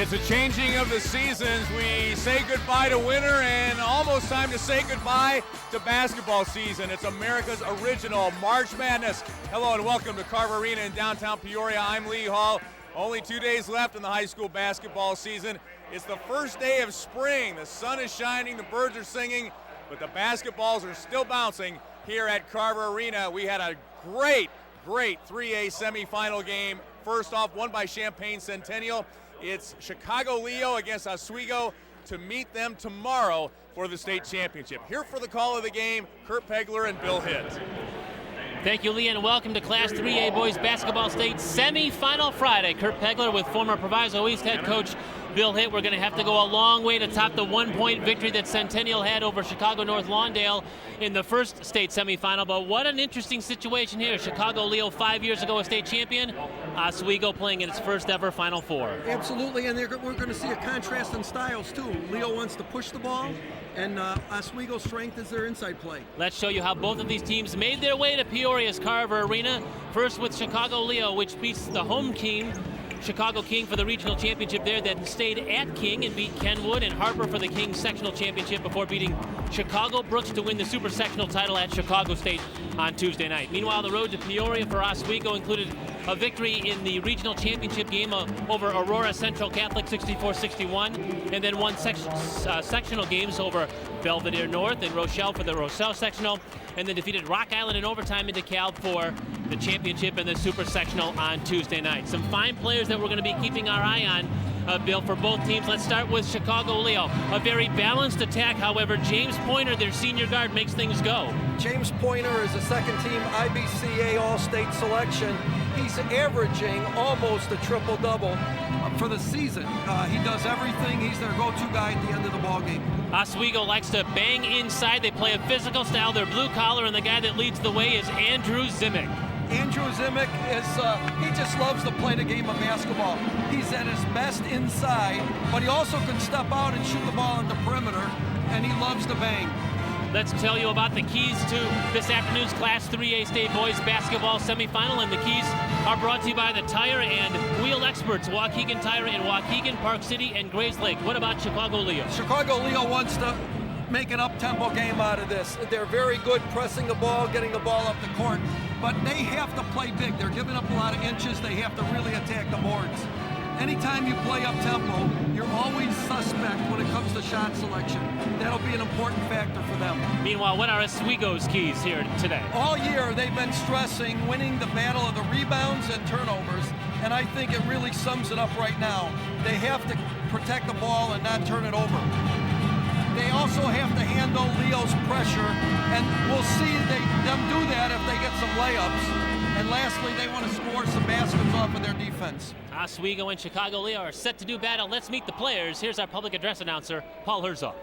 It's a changing of the seasons. We say goodbye to winter and almost time to say goodbye to basketball season. It's America's original March Madness. Hello and welcome to Carver Arena in downtown Peoria. I'm Lee Hall. Only 2 days left in the high school basketball season. It's the first day of spring. The sun is shining, the birds are singing, but the basketballs are still bouncing here at Carver Arena. We had a great 3A semifinal game. First off, won by Champaign Centennial. It's Chicago Leo against Oswego to meet them tomorrow for the state championship. Here for the call of the game, Kurt Pegler and Bill Hitt. Thank you, Lee, and welcome to Class 3A Boys Basketball State Semifinal Friday. Kurt Pegler with former Proviso East head coach Bill Hitt. We're going to have to go a long way to top the one-point victory that Centennial had over Chicago North Lawndale in the first state semifinal. But what an interesting situation here. Chicago Leo 5 years ago a state champion. Oswego playing in its first ever Final Four. Absolutely, and we're going to see a contrast in styles too. Leo wants to push the ball, and Oswego's strength is their inside play. Let's show you how both of these teams made their way to Peoria's Carver Arena. First with Chicago Leo, which beats the home team, Chicago King, for the regional championship there, then stayed at King and beat Kenwood and Harper for the King sectional championship before beating Chicago Brooks to win the super sectional title at Chicago State on Tuesday night. Meanwhile, the road to Peoria for Oswego included a victory in the regional championship game over Aurora Central Catholic 64-61, and then won sectional games over Belvedere North and Rochelle for the Rochelle sectional, and then defeated Rock Island in overtime in DeKalb for the championship and the super sectional on Tuesday night. Some fine players that we're going to be keeping our eye on, Bill, for both teams. Let's start with Chicago Leo. A very balanced attack, however. James Pointer, their senior guard, makes things go. James Pointer is a second-team IBCA All-State selection. He's averaging almost a triple-double for the season. He does everything. He's their go-to guy at the end of the ball game. Oswego likes to bang inside. They play a physical style. They're blue-collar, and the guy that leads the way is Andrew Zimick. Andrew Zimick he just loves to play the game of basketball. He's at his best inside, but he also can step out and shoot the ball on the perimeter, and he loves to bang. Let's tell you about the keys to this afternoon's Class 3A State Boys Basketball Semifinal, and the keys are brought to you by the Tire and Wheel Experts, Waukegan Tire in Waukegan, Park City, and Grays Lake. What about Chicago Leo? Chicago Leo wants to make an up-tempo game out of this. They're very good pressing the ball, getting the ball up the court, but they have to play big. They're giving up a lot of inches. They have to really attack the boards. Anytime you play up-tempo, you're always suspect when it comes to shot selection. That'll be an important factor for them. Meanwhile, what are Oswego's keys here today? All year, they've been stressing winning the battle of the rebounds and turnovers, and I think it really sums it up right now. They have to protect the ball and not turn it over. They also have to handle Leo's pressure, and we'll see them do that if they get some layups. And lastly, they want to score some baskets off of their defense. Oswego and Chicago Leo are set to do battle. Let's meet the players. Here's our public address announcer, Paul Herzog.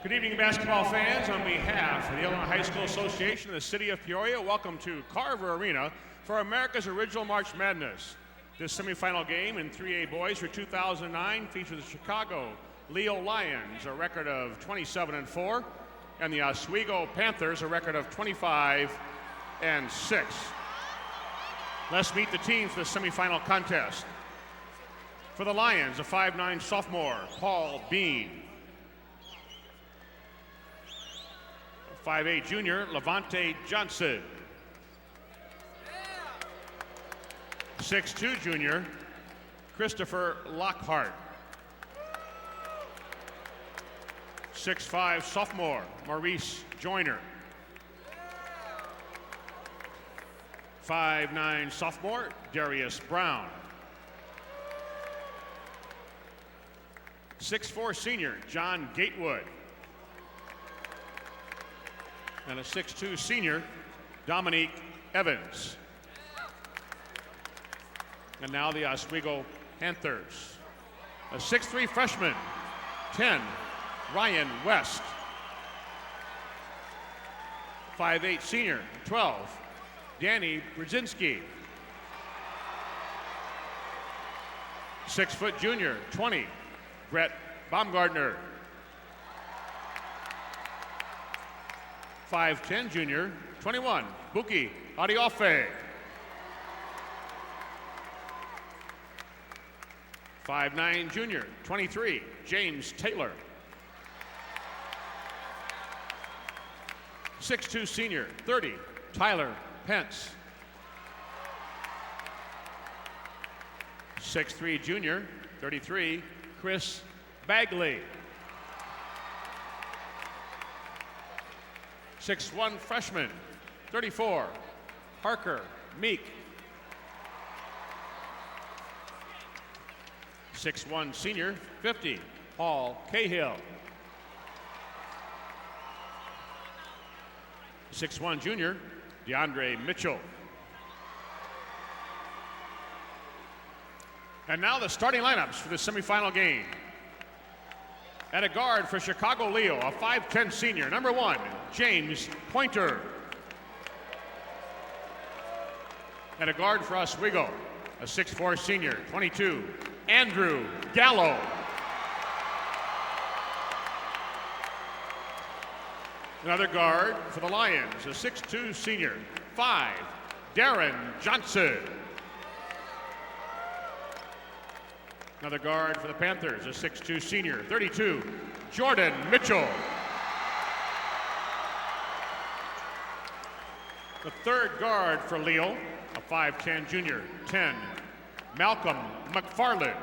Good evening, basketball fans. On behalf of the Illinois High School Association of the City of Peoria, welcome to Carver Arena for America's original March Madness. This semifinal game in 3A Boys for 2009 features the Chicago Leo Lions, a record of 27-4, and the Oswego Panthers, a record of 25-6. Let's meet the teams for the semifinal contest. For the Lions, a 5'9" sophomore, Paul Bean. A 5'8" junior, Levante Johnson. 6'2" junior, Christopher Lockhart. 6'5" sophomore, Maurice Joyner. 5'9" sophomore, Darius Brown. 6'4" senior, John Gatewood. And a 6'2" senior, Dominique Evans. And now the Oswego Panthers. A 6'3" freshman, 10, Ryan West. 5'8" senior, 12, Danny Brzezinski. 6 foot junior, 20, Brett Baumgartner. 5'10" junior, 21, Buki Adiofe. 5'9" junior, 23, James Taylor. 6'2" senior, 30, Tyler Pence. 6'3" junior, 33, Chris Bagley. 6'1" freshman, 34, Parker Meek. 6'1" senior, 50, Paul Cahill. 6'1" junior, DeAndre Mitchell. And now the starting lineups for the semifinal game. At a guard for Chicago Leo, a 5'10" senior, number 1, James Pointer. At a guard for Oswego, a 6'4" senior, 22, Andrew Gallo. Another guard for the Lions, a 6'2" senior, 5, Darren Johnson. Another guard for the Panthers, a 6'2" senior, 32, Jordan Mitchell. The third guard for Leo, a 5'10" junior, 10, Malcolm McFarland.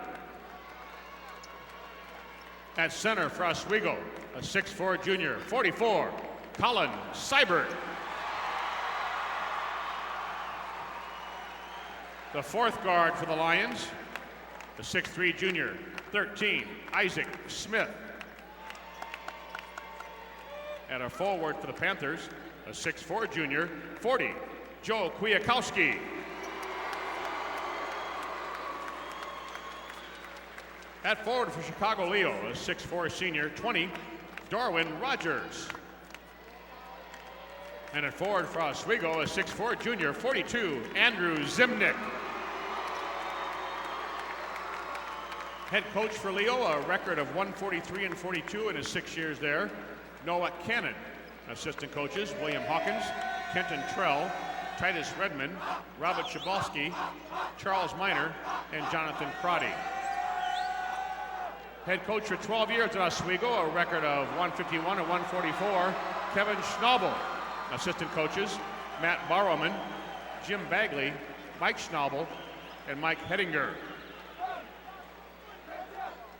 At center for Oswego, a 6'4" junior, 44, Colin Seibert. The fourth guard for the Lions, the 6'3" junior, 13, Isaac Smith. And a forward for the Panthers, a 6'4" junior, 40, Joe Kwiatkowski. At forward for Chicago Leo, a 6'4" senior, 20, Darwin Rogers. And at forward for Oswego, a 6'4" junior, 42, Andrew Zimnick. Head coach for Leo, a record of 143-42 in his 6 years there, Noah Cannon. Assistant coaches, William Hawkins, Kenton Trell, Titus Redmond, Robert Shabalski, Charles Miner, and Jonathan Crotty. Head coach for 12 years at Oswego, a record of 151 and 144, Kevin Schnabel. Assistant coaches, Matt Barrowman, Jim Bagley, Mike Schnabel, and Mike Hettinger.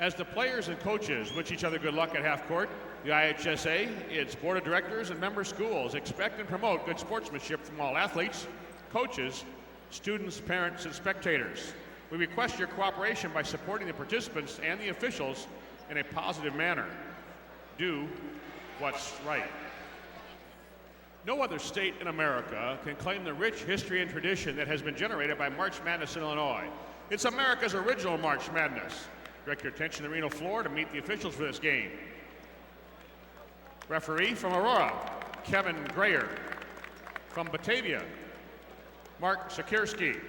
As the players and coaches wish each other good luck at half court, the IHSA, its board of directors and member schools expect and promote good sportsmanship from all athletes, coaches, students, parents, and spectators. We request your cooperation by supporting the participants and the officials in a positive manner. Do what's right. No other state in America can claim the rich history and tradition that has been generated by March Madness in Illinois. It's America's original March Madness. Direct your attention to the arena floor to meet the officials for this game. Referee from Aurora, Kevin Grayer. From Batavia, Mark Sikierski.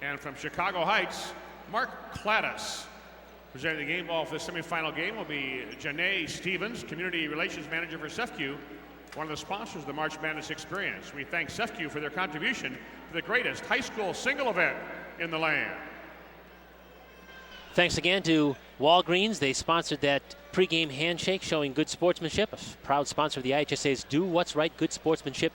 And from Chicago Heights, Mark Cladis. Presenting the game ball for the semifinal game will be Janae Stevens, Community Relations Manager for CEFCU, one of the sponsors of the March Madness experience. We thank CEFCU for their contribution to the greatest high school single event in the land. Thanks again to Walgreens. They sponsored that pregame handshake showing good sportsmanship. A proud sponsor of the IHSA's Do What's Right Good Sportsmanship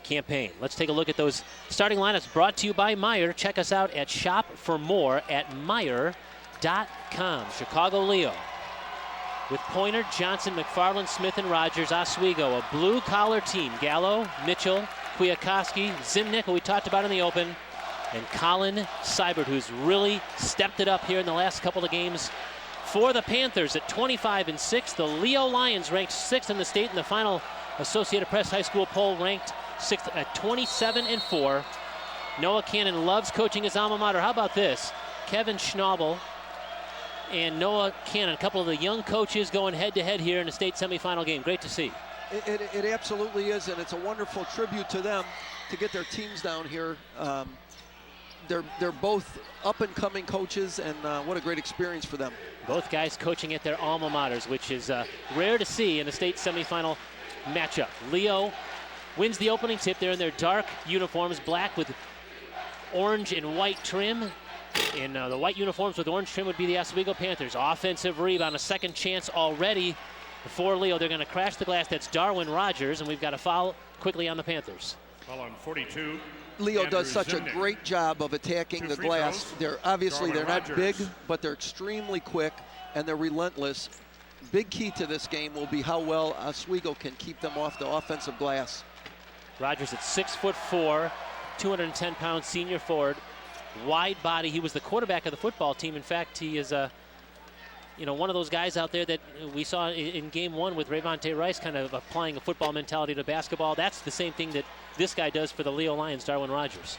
campaign. Let's take a look at those starting lineups brought to you by Meijer. Check us out at Shop for More at Meijer.com. Chicago Leo with Pointer, Johnson, McFarland, Smith, and Rogers. Oswego, a blue-collar team. Gallo, Mitchell, Kwiatkowski, Zimnick, who we talked about in the open, and Colin Seibert, who's really stepped it up here in the last couple of games for the Panthers at 25-6. The Leo Lions ranked 6th in the state in the final Associated Press High School poll, ranked 6th at 27-4. Noah Cannon loves coaching his alma mater. How about this? Kevin Schnabel and Noah Cannon, a couple of the young coaches going head-to-head here in the state semifinal game. Great to see. It absolutely is, and it's a wonderful tribute to them to get their teams down here. They're both up-and-coming coaches, and what a great experience for them. Both guys coaching at their alma maters, which is rare to see in a state semifinal matchup. Leo wins the opening tip. They're in their dark uniforms, black with orange and white trim. In the white uniforms with orange trim would be the Oswego Panthers. Offensive rebound, a second chance already for Leo. They're going to crash the glass. That's Darwin Rogers, and we've got a foul quickly on the Panthers. Foul on 42. Leo Andrew does such Zimnick. a great job of attacking the glass. They're obviously Darwin they're not Rogers. big, but they're extremely quick and they're relentless. Big key to this game will be how well Oswego can keep them off the offensive glass. Rogers at 6'4", 210-pound senior forward, wide body. He was the quarterback of the football team. In fact, he is one of those guys out there that we saw in game one with Rayvonte Rice kind of applying a football mentality to basketball. That's the same thing that this guy does for the Leo Lions, Darwin Rogers.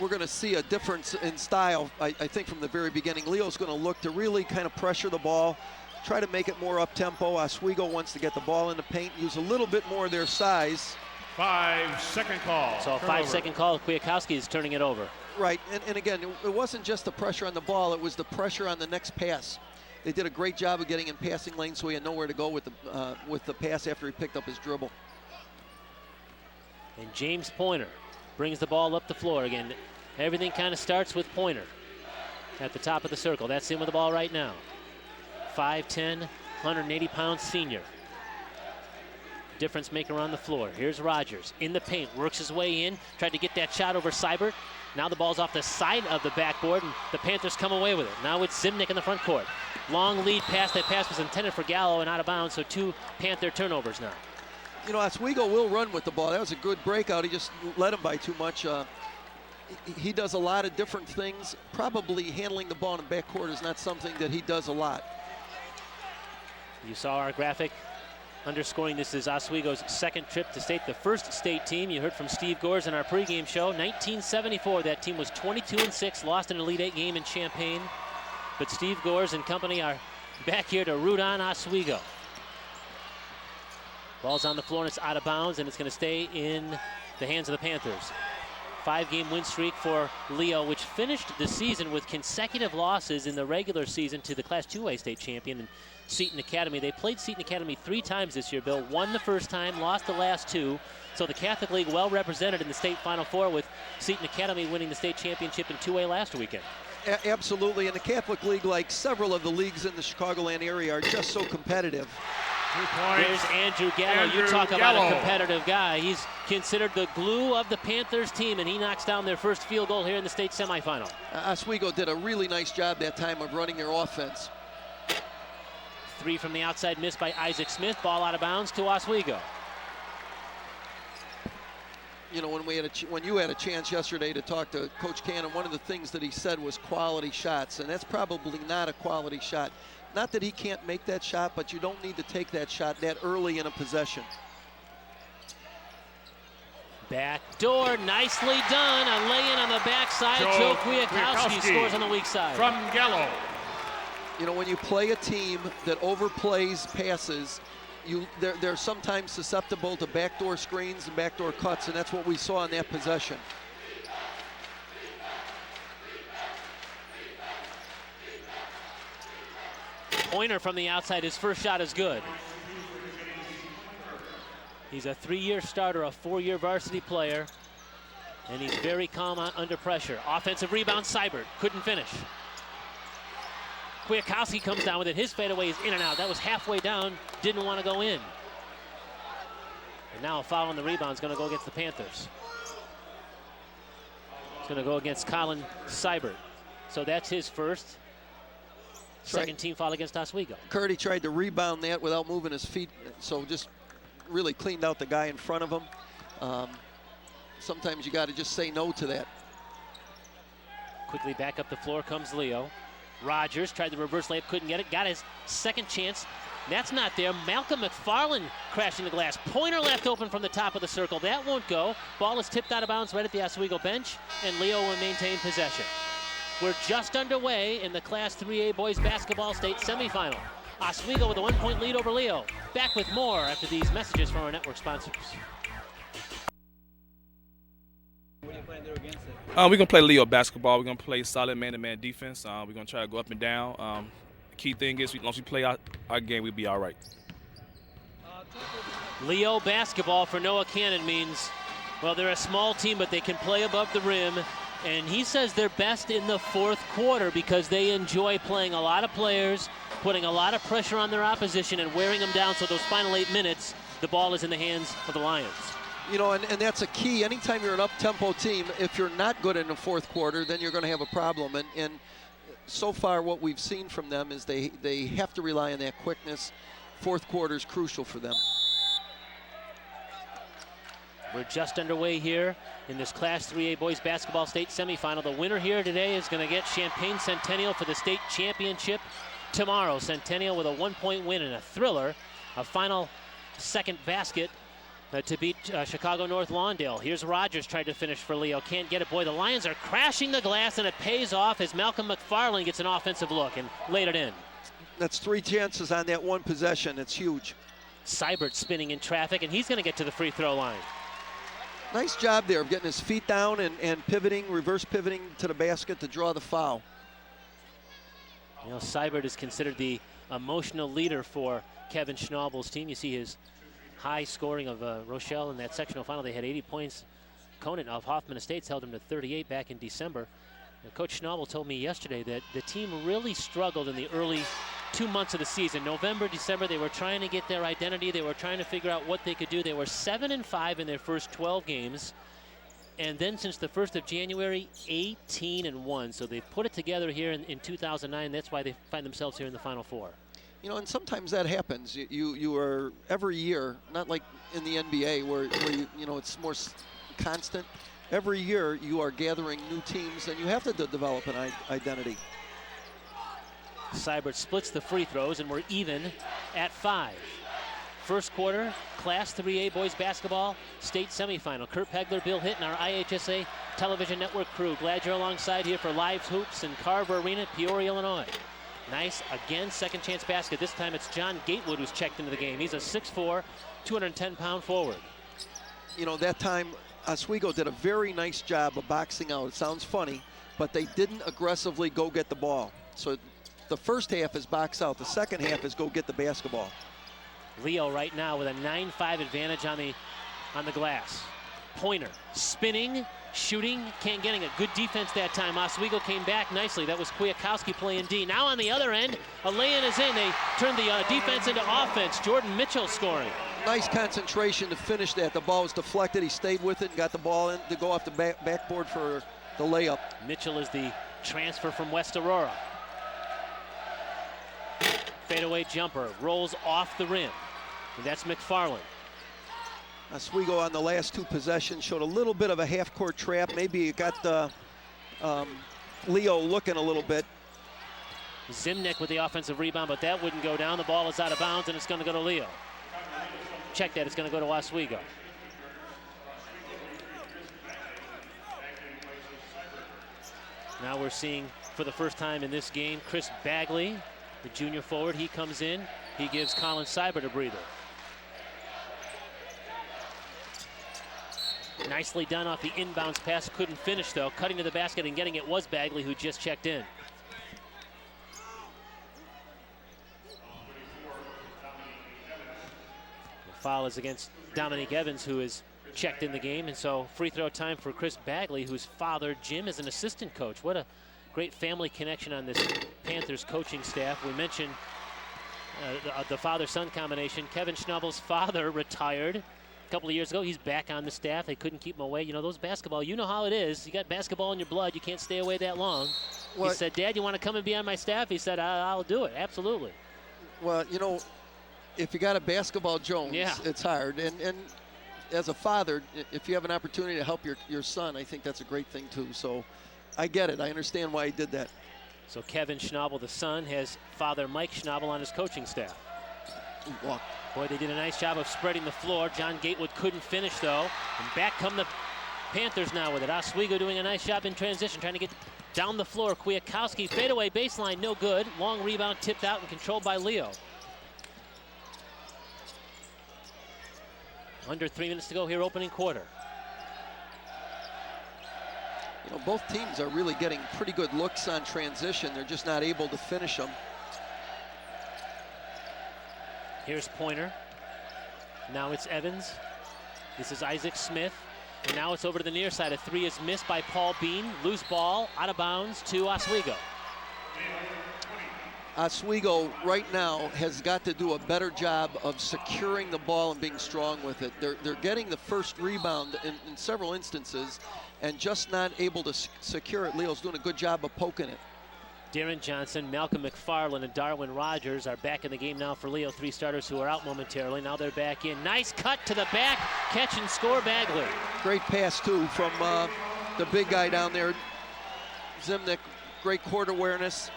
We're going to see a difference in style, I think, from the very beginning. Leo's going to look to really kind of pressure the ball, try to make it more up-tempo. Oswego wants to get the ball in the paint, use a little bit more of their size. 5-second call. So a 5-second call. Kwiatkowski is turning it over. Right, and again, it wasn't just the pressure on the ball, it was the pressure on the next pass. They did a great job of getting in passing lane, so he had nowhere to go with the pass after he picked up his dribble. And James Pointer brings the ball up the floor again. Everything kind of starts with Pointer at the top of the circle. That's him with the ball right now. 5'10", 180-pound senior. Difference maker on the floor. Here's Rogers in the paint, works his way in, tried to get that shot over Seibert. Now the ball's off the side of the backboard, and the Panthers come away with it. Now it's Zimnick in the front court. Long lead pass. That pass was intended for Gallo and out of bounds, so 2 Panther turnovers now. You know, Oswego will run with the ball. That was a good breakout. He just led him by too much. He does a lot of different things. Probably handling the ball in the backcourt is not something that he does a lot. You saw our graphic underscoring this is Oswego's second trip to state, the first state team. You heard from Steve Gores in our pregame show. 1974, that team was 22-6, lost an Elite Eight game in Champaign. But Steve Gores and company are back here to root on Oswego. Ball's on the floor and it's out of bounds, and it's going to stay in the hands of the Panthers. 5-game win streak for Leo, which finished the season with consecutive losses in the regular season to the Class 2A state champion and Seton Academy. They played Seton Academy 3 times this year, Bill. Won the first time, lost the last 2. So the Catholic League well represented in the state Final Four, with Seton Academy winning the state championship in 2A last weekend. Absolutely, and the Catholic League, like several of the leagues in the Chicagoland area, are just so competitive. 2 points. There's Andrew Gallo. You talk about a competitive guy. He's considered the glue of the Panthers team, and he knocks down their first field goal here in the state semifinal. Oswego did a really nice job that time of running their offense. 3 from the outside, missed by Isaac Smith. Ball out of bounds to Oswego. You know, when you had a chance yesterday to talk to Coach Cannon, one of the things that he said was quality shots, and that's probably not a quality shot. Not that he can't make that shot, but you don't need to take that shot that early in a possession. Back door, nicely done. A lay-in on the backside. Joe Kwiatkowski scores on the weak side. From Gallo. You know, when you play a team that overplays passes, they're sometimes susceptible to backdoor screens and backdoor cuts, and that's what we saw in that possession. Pointer from the outside, his first shot is good. He's a 3-year starter, a 4-year varsity player, and he's very calm under pressure. Offensive rebound, Seibert couldn't finish. Kwiatkowski comes down with it. His fadeaway is in and out. That was halfway down, didn't want to go in. And now a foul on the rebound is going to go against the Panthers. It's going to go against Colin Seibert. So that's his first. Second team foul against Oswego. Curdy tried to rebound that without moving his feet, so just really cleaned out the guy in front of him. Sometimes you got to just say no to that. Quickly back up the floor comes Leo. Rogers tried the reverse layup, couldn't get it. Got his second chance. That's not there. Malcolm McFarland crashing the glass. Pointer left open from the top of the circle. That won't go. Ball is tipped out of bounds right at the Oswego bench, and Leo will maintain possession. We're just underway in the Class 3A boys basketball state semifinal. Oswego with a 1-point lead over Leo. Back with more after these messages from our network sponsors. What do you plan to do against it? We're going to play Leo basketball. We're going to play solid man-to-man defense. We're going to try to go up and down. The key thing is, once we play our game, we'll be all right. Leo basketball for Noah Cannon means, well, they're a small team, but they can play above the rim. And he says they're best in the fourth quarter because they enjoy playing a lot of players, putting a lot of pressure on their opposition and wearing them down, so those final 8 minutes, the ball is in the hands of the Lions. You know, and that's a key. Anytime you're an up-tempo team, if you're not good in the fourth quarter, then you're going to have a problem. And so far what we've seen from them is they have to rely on that quickness. Fourth quarter is crucial for them. We're just underway here in this Class 3A boys basketball state semifinal. The winner here today is going to get Champaign Centennial for the state championship tomorrow. Centennial with a 1-point win and a thriller, a final second basket to beat Chicago North Lawndale. Here's Rogers tried to finish for Leo. Can't get it. Boy, the Lions are crashing the glass, and it pays off as Malcolm McFarland gets an offensive look and laid it in. That's 3 chances on that one possession. It's huge. Seibert spinning in traffic, and he's going to get to the free throw line. Nice job there of getting his feet down and pivoting, reverse pivoting to the basket to draw the foul. You know, Seibert is considered the emotional leader for Kevin Schnabel's team. You see his high scoring of Rochelle in that sectional final. They had 80 points. Conant of Hoffman Estates held him to 38 back in December. And Coach Schnabel told me yesterday that the team really struggled in the early 2 months of the season. November, December, they were trying to get their identity. They were trying to figure out what they could do. They were 7-5 in their first 12 games. And then since the 1st of January, 18-1. So they've put it together here in 2009. That's why they find themselves here in the Final Four. You know, and sometimes that happens. You are every year, not like in the NBA where you know it's more constant. Every year you are gathering new teams and you have to develop an identity. Seibert splits the free throws and we're even at 5. First quarter, Class 3A boys basketball state semifinal. Kurt Pegler, Bill Hinton, our IHSA television network crew. Glad you're alongside here for Live Hoops in Carver Arena, Peoria, Illinois. Nice, again, second chance basket. This time it's John Gatewood who's checked into the game. He's a 6'4", 210-pound forward. You know, that time Oswego did a very nice job of boxing out. It sounds funny, but they didn't aggressively go get the ball. So the first half is box out. The second half is go get the basketball. Leo right now with a 9-5 advantage on the glass. Pointer spinning, shooting, can't get it. Good defense that time. Oswego came back nicely. That was Kwiatkowski playing D. Now on the other end, a lay-in is in. They turned the defense into offense. Jordan Mitchell scoring. Nice concentration to finish that. The ball was deflected. He stayed with it and got the ball in to go off the backboard for the layup. Mitchell is the transfer from West Aurora. Fadeaway jumper, rolls off the rim. And that's McFarland. Oswego on the last 2 possessions showed a little bit of a half-court trap. Maybe it got Leo looking a little bit. Zimnick with the offensive rebound, but that wouldn't go down. The ball is out of bounds, and it's going to go to Leo. Check that, it's going to go to Oswego. Now we're seeing, for the first time in this game, Chris Bagley, the junior forward. He comes in, he gives Colin Seibert a breather. Nicely done off the inbounds pass, couldn't finish though. Cutting to the basket and getting it was Bagley, who just checked in. The foul is against Dominique Evans, who is checked in the game, and so free throw time for Chris Bagley, whose father, Jim, is an assistant coach. What a great family connection on this Panthers coaching staff. We mentioned the father-son combination. Kevin Schnabel's father retired a couple of years ago. He's back on the staff. They couldn't keep him away. You know, those basketball, you know how it is. You got basketball in your blood. You can't stay away that long. Well, he said, Dad, you want to come and be on my staff? He said, I'll do it. Absolutely. Well, you know, if you got a basketball Jones, yeah, it's hard. And as a father, if you have an opportunity to help your son, I think that's a great thing too. So I get it. I understand why he did that. So Kevin Schnabel, the son, has father Mike Schnabel on his coaching staff. Walk. Boy, they did a nice job of spreading the floor. John Gatewood couldn't finish, though. And back come the Panthers now with it. Oswego doing a nice job in transition, trying to get down the floor. Kwiatkowski, fadeaway baseline, no good. Long rebound tipped out and controlled by Leo. Under 3 minutes to go here, opening quarter. You know, both teams are really getting pretty good looks on transition. They're just not able to finish them. Here's Pointer. Now it's Evans. This is Isaac Smith. And now it's over to the near side. A three is missed by Paul Bean. Loose ball, out of bounds to Oswego. Oswego right now has got to do a better job of securing the ball and being strong with it. They're getting the first rebound in several instances and just not able to secure it. Leo's doing a good job of poking it. Darren Johnson, Malcolm McFarland, and Darwin Rogers are back in the game now for Leo. Three starters who are out momentarily. Now they're back in. Nice cut to the back. Catch and score, Bagley. Great pass, too, from the big guy down there. Zimnick, great court awareness.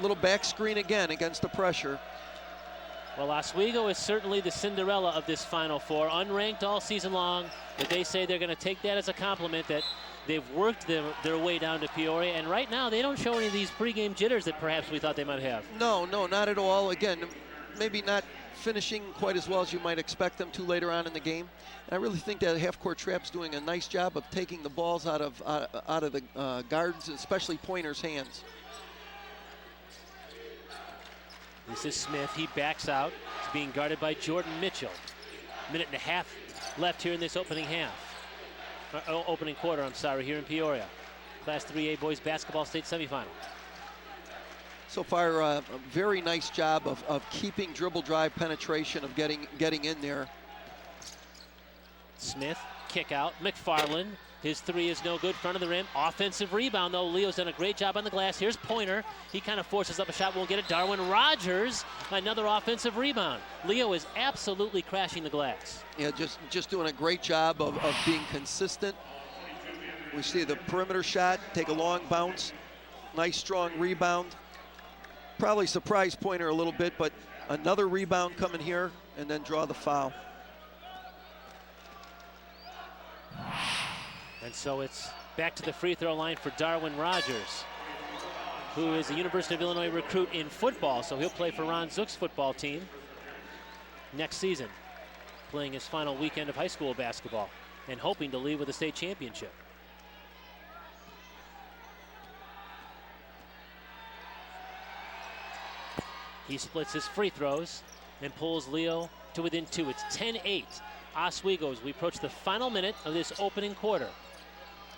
Little back screen again against the pressure. Well, Oswego is certainly the Cinderella of this Final Four. Unranked all season long, but they say they're going to take that as a compliment that they've worked their way down to Peoria, and right now they don't show any of these pregame jitters that perhaps we thought they might have. No, not at all. Again, maybe not finishing quite as well as you might expect them to later on in the game. And I really think that half-court trap's doing a nice job of taking the balls out of the guards, especially Pointer's hands. This is Smith. He backs out. He's being guarded by Jordan Mitchell. Minute and a half left here in this opening quarter, here in Peoria. Class 3A boys basketball state semifinal. So far, a very nice job of keeping dribble drive penetration, of getting in there. Smith, kick out. McFarland, his three is no good, front of the rim. Offensive rebound, though. Leo's done a great job on the glass. Here's Pointer. He kind of forces up a shot, won't get it. Darwin Rogers, another offensive rebound. Leo is absolutely crashing the glass. Yeah, just doing a great job of being consistent. We see the perimeter shot, take a long bounce. Nice, strong rebound. Probably surprised Pointer a little bit, but another rebound coming here, and then draw the foul. And so it's back to the free throw line for Darwin Rogers, who is a University of Illinois recruit in football, so he'll play for Ron Zook's football team next season, playing his final weekend of high school basketball and hoping to leave with a state championship. He splits his free throws and pulls Leo to within two. It's 10-8. Oswego as we approach the final minute of this opening quarter.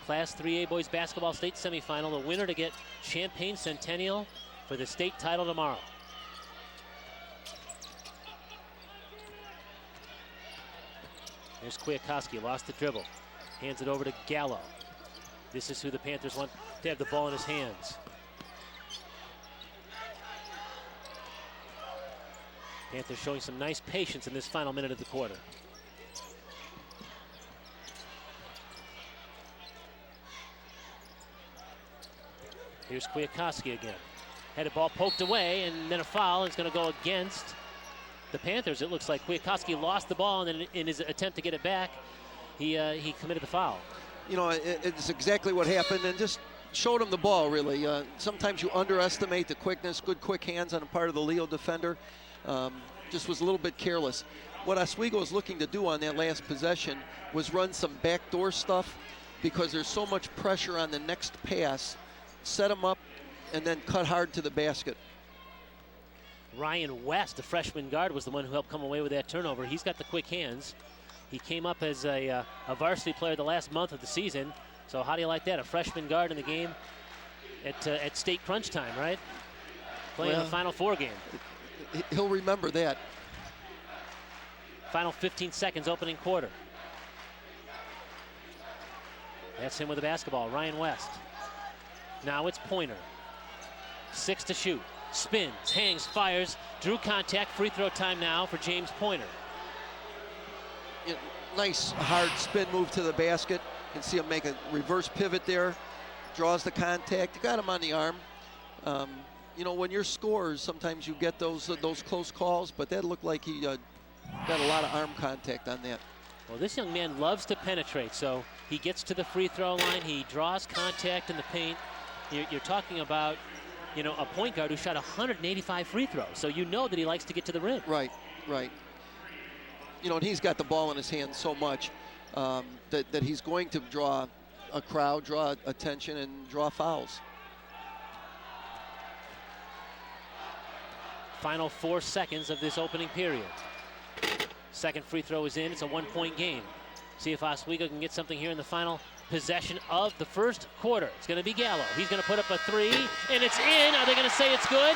Class 3A boys basketball state semifinal. The winner to get Champaign Centennial for the state title tomorrow. Here's Kwiatkowski, lost the dribble. Hands it over to Gallo. This is who the Panthers want to have the ball in his hands. Panthers showing some nice patience in this final minute of the quarter. Here's Kwiatkowski again. Had a ball poked away, and then a foul. It's going to go against the Panthers. It looks like Kwiatkowski lost the ball, and then in his attempt to get it back, he committed the foul. You know, it's exactly what happened, and just showed him the ball, really. Sometimes you underestimate the quickness, good quick hands on the part of the Leo defender. Just was a little bit careless. What Oswego was looking to do on that last possession was run some backdoor stuff, because there's so much pressure on the next pass. Set him up and then cut hard to the basket. Ryan West, the freshman guard, was the one who helped come away with that turnover. He's got the quick hands. He came up as a varsity player the last month of the season. So how do you like that? A freshman guard in the game at state crunch time, right? Playing the Final Four game. He'll remember that. Final 15 seconds, opening quarter. That's him with the basketball, Ryan West. Now it's Pointer. 6 to shoot. Spins, hangs, fires. Drew contact. Free throw time now for James Pointer. Nice hard spin move to the basket. You can see him make a reverse pivot there. Draws the contact. Got him on the arm. You know, when you're scorers, sometimes you get those close calls, but that looked like he got a lot of arm contact on that. Well, this young man loves to penetrate, so he gets to the free throw line. He draws contact in the paint. You're talking about, you know, a point guard who shot 185 free throws. So you know that he likes to get to the rim. Right. You know, and he's got the ball in his hand so much that he's going to draw a crowd, draw attention, and draw fouls. Final 4 seconds of this opening period. Second free throw is in. It's a 1-point game. See if Oswego can get something here in the final possession of the first quarter. It's going to be Gallo. He's going to put up a 3, and it's in. Are they going to say it's good?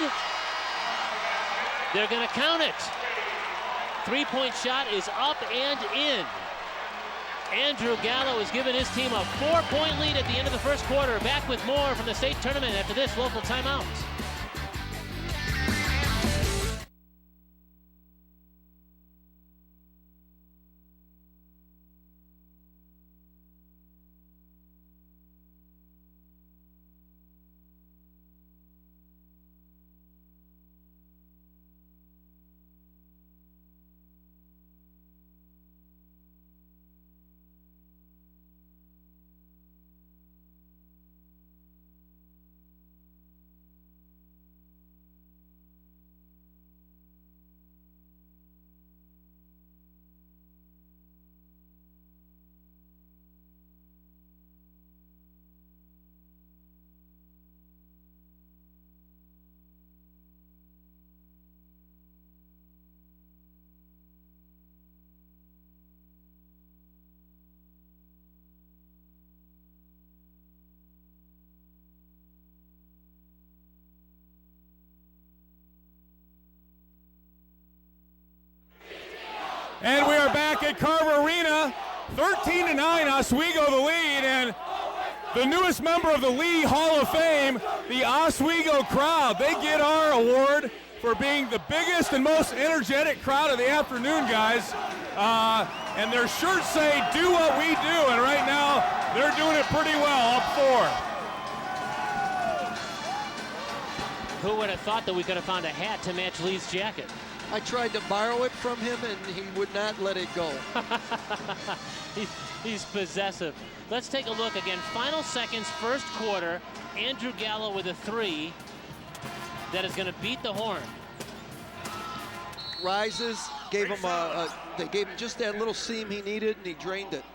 They're going to count it. 3-point shot is up and in. Andrew Gallo has given his team a 4-point lead at the end of the first quarter. Back with more from the state tournament after this local timeout. And we are back at Carver Arena, 13-9, Oswego the lead, and the newest member of the Lee Hall of Fame, the Oswego crowd. They get our award for being the biggest and most energetic crowd of the afternoon, guys. And their shirts say, "Do what we do," and right now they're doing it pretty well, up 4. Who would have thought that we could have found a hat to match Lee's jacket? I tried to borrow it from him, and he would not let it go. He's possessive. Let's take a look again. Final seconds, first quarter. Andrew Gallo with a 3 that is going to beat the horn. Rises, gave him they gave him just that little seam he needed, and he drained it.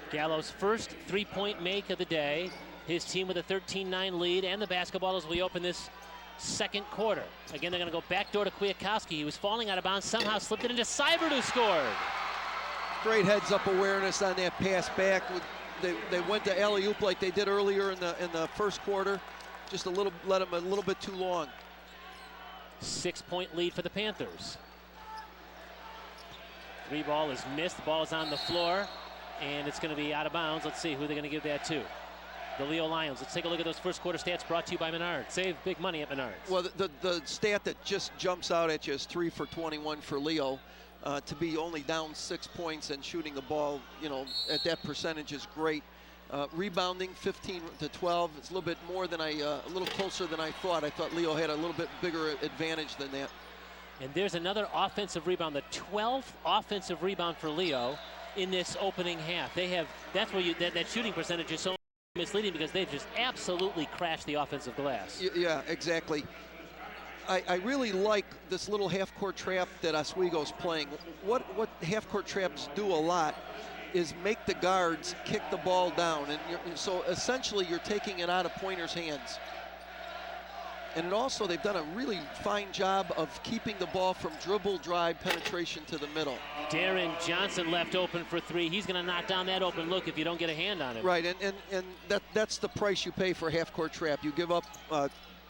Gallo's first 3-point make of the day. His team with a 13-9 lead, and the basketball as we open this second quarter. Again, they're going to go backdoor to Kwiatkowski. He was falling out of bounds, somehow slipped it into Seibert, who scored. Great heads-up awareness on that pass back. They went to alley-oop like they did earlier in the first quarter. Just let them a little bit too long. 6-point lead for the Panthers. 3 ball is missed. The ball is on the floor, and it's going to be out of bounds. Let's see who they're going to give that to. The Leo Lions. Let's take a look at those first quarter stats brought to you by Menard. Save big money at Menards. Well, the stat that just jumps out at you is 3 for 21 for Leo. To be only down 6 points and shooting the ball, at that percentage is great. Rebounding 15 to 12. It's a little bit more than a little closer than I thought. I thought Leo had a little bit bigger advantage than that. And there's another offensive rebound, the 12th offensive rebound for Leo in this opening half. That's where that shooting percentage is so misleading, because they've just absolutely crashed the offensive glass. Yeah, exactly. I really like this little half-court trap that Oswego's playing. What half-court traps do a lot is make the guards kick the ball down, and so essentially you're taking it out of Pointer's hands. And they've done a really fine job of keeping the ball from dribble, drive, penetration to the middle. Darren Johnson left open for 3. He's going to knock down that open look if you don't get a hand on him. Right, and that's the price you pay for a half-court trap. You give up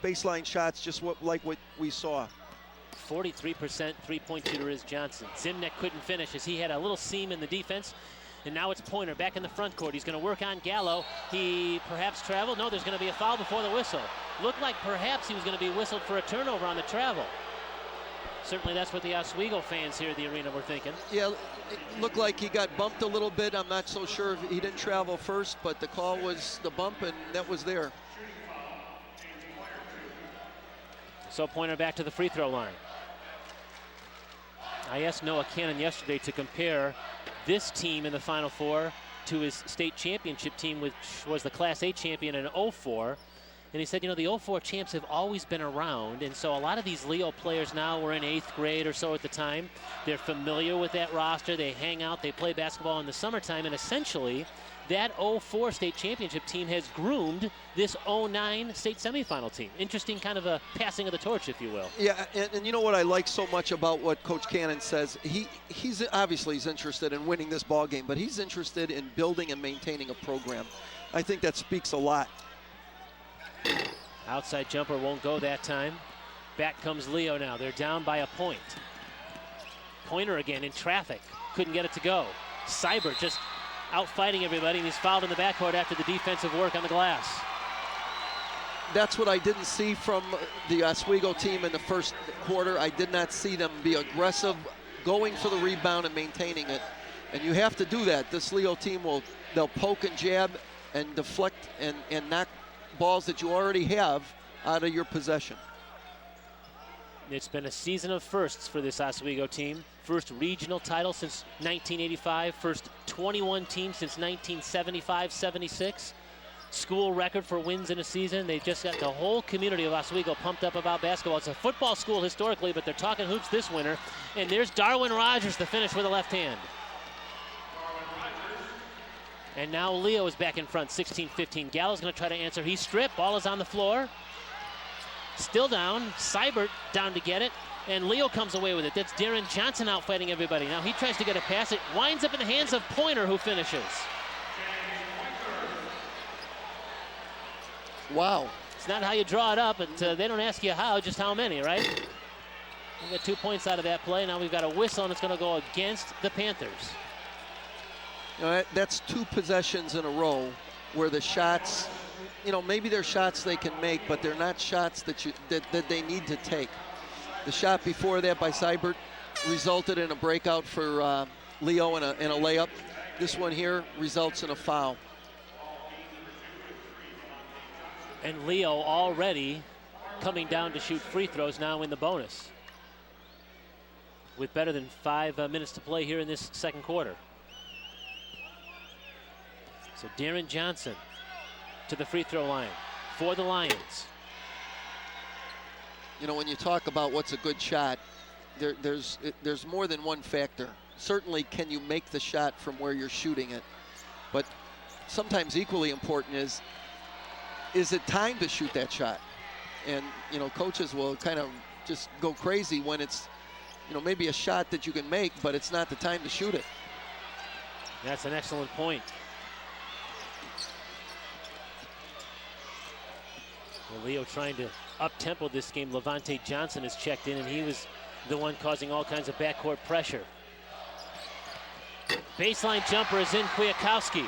baseline shots, just like what we saw. 43% three-point shooter is Johnson. Zimnek couldn't finish as he had a little seam in the defense. And now it's Pointer back in the front court. He's going to work on Gallo. He perhaps traveled. No, there's going to be a foul before the whistle. Looked like perhaps he was going to be whistled for a turnover on the travel. Certainly that's what the Oswego fans here at the arena were thinking. Yeah, it looked like he got bumped a little bit. I'm not so sure if he didn't travel first, but the call was the bump, and that was there. So Pointer back to the free throw line. I asked Noah Cannon yesterday to compare this team in the Final Four to his state championship team, which was the Class A champion in '04. And he said, you know, the 04 champs have always been around, and so a lot of these Leo players now were in 8th grade or so at the time. They're familiar with that roster. They hang out. They play basketball in the summertime, and essentially that 04 state championship team has groomed this 09 state semifinal team. Interesting kind of a passing of the torch, if you will. Yeah, and you know what I like so much about what Coach Cannon says? He's obviously interested in winning this ball game, but he's interested in building and maintaining a program. I think that speaks a lot. Outside jumper won't go that time. Back comes Leo now. They're down by a point. Pointer again in traffic. Couldn't get it to go. Seibert just out fighting everybody, and he's fouled in the backcourt after the defensive work on the glass. That's what I didn't see from the Oswego team in the first quarter. I did not see them be aggressive, going for the rebound and maintaining it. And you have to do that. This Leo team they'll poke and jab and deflect and knock balls that you already have out of your possession. It's been a season of firsts for this Oswego team. First regional title since 1985. First 21 team since 1975-76. School record for wins in a season. They just got the whole community of Oswego pumped up about basketball. It's a football school historically, but they're talking hoops this winter. And there's Darwin Rogers to finish with a left hand. And now Leo is back in front, 16-15. Gallo's going to try to answer. He's stripped. Ball is on the floor. Still down. Seibert down to get it. And Leo comes away with it. That's Darren Johnson out fighting everybody. Now he tries to get a pass. It winds up in the hands of Pointer, who finishes. Wow. It's not how you draw it up, but they don't ask you how, just how many, right? We got 2 points out of that play. Now we've got a whistle, and it's going to go against the Panthers. You know, that's 2 possessions in a row where the shots, you know, maybe they're shots they can make, but they're not shots that they need to take. The shot before that by Seibert resulted in a breakout for Leo and a layup. This one here results in a foul. And Leo already coming down to shoot free throws now in the bonus, with better than 5 minutes to play here in this second quarter. So Darren Johnson to the free throw line for the Lions. You know, when you talk about what's a good shot, there's more than one factor. Certainly, can you make the shot from where you're shooting it? But sometimes equally important is it time to shoot that shot? And, you know, coaches will kind of just go crazy when it's, you know, maybe a shot that you can make, but it's not the time to shoot it. That's an excellent point. Well, Leo trying to up-tempo this game. Levante Johnson has checked in, and he was the one causing all kinds of backcourt pressure. Baseline jumper is in Kwiatkowski.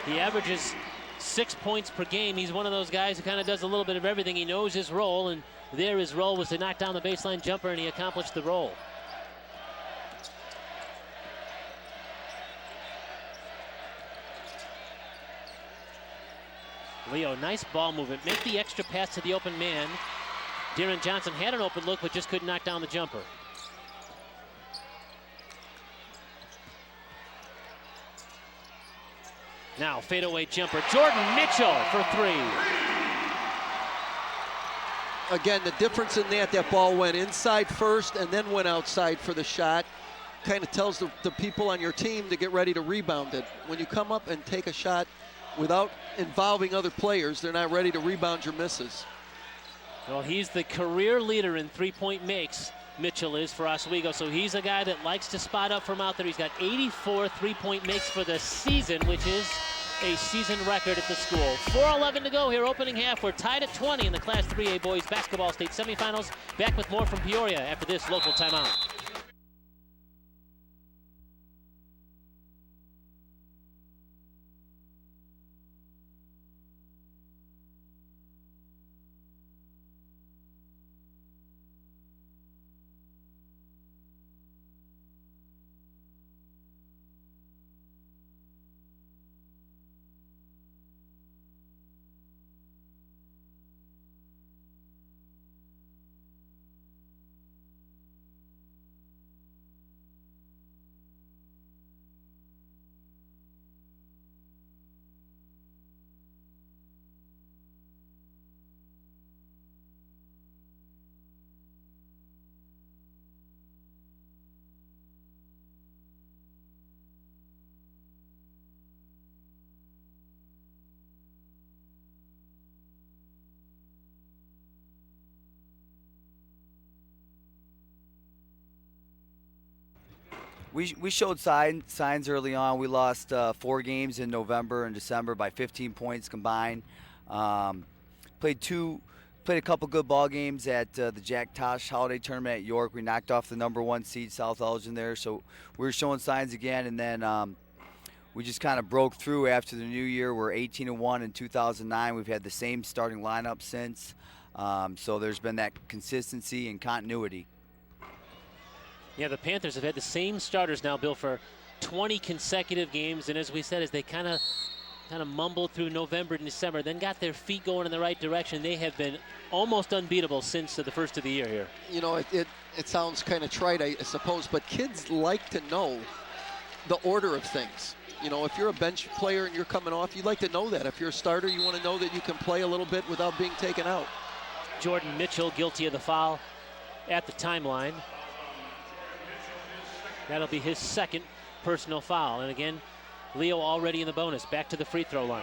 He averages 6 points per game. He's one of those guys who kind of does a little bit of everything. He knows his role, and there his role was to knock down the baseline jumper, and he accomplished the role. Leo, nice ball movement. Make the extra pass to the open man. Darren Johnson had an open look, but just couldn't knock down the jumper. Now, fadeaway jumper. Jordan Mitchell for 3. Again, the difference in that ball went inside first and then went outside for the shot. Kind of tells the people on your team to get ready to rebound it. When you come up and take a shot without involving other players, they're not ready to rebound your misses. Well, he's the career leader in three-point makes, Mitchell is, for Oswego. So he's a guy that likes to spot up from out there. He's got 84 three-point makes for the season, which is a season record at the school. 4:11 to go here, opening half. We're tied at 20 in the Class 3A boys basketball state semifinals. Back with more from Peoria after this local timeout. We showed signs early on. We lost 4 games in November and December by 15 points combined. Played a couple good ball games at the Jack Tosh Holiday Tournament at York. We knocked off the #1 seed South Elgin there, so we were showing signs again. And then we just kind of broke through after the new year. We're 18-1 in 2009. We've had the same starting lineup since, so there's been that consistency and continuity. Yeah, the Panthers have had the same starters now, Bill, for 20 consecutive games, and as we said, as they kind of mumbled through November and December, then got their feet going in the right direction, they have been almost unbeatable since the first of the year here. You know, it sounds kind of trite, I suppose, but kids like to know the order of things. You know, if you're a bench player and you're coming off, you'd like to know that. If you're a starter, you want to know that you can play a little bit without being taken out. Jordan Mitchell guilty of the foul at the timeline. That'll be his second personal foul. And again, Leo already in the bonus, back to the free throw line.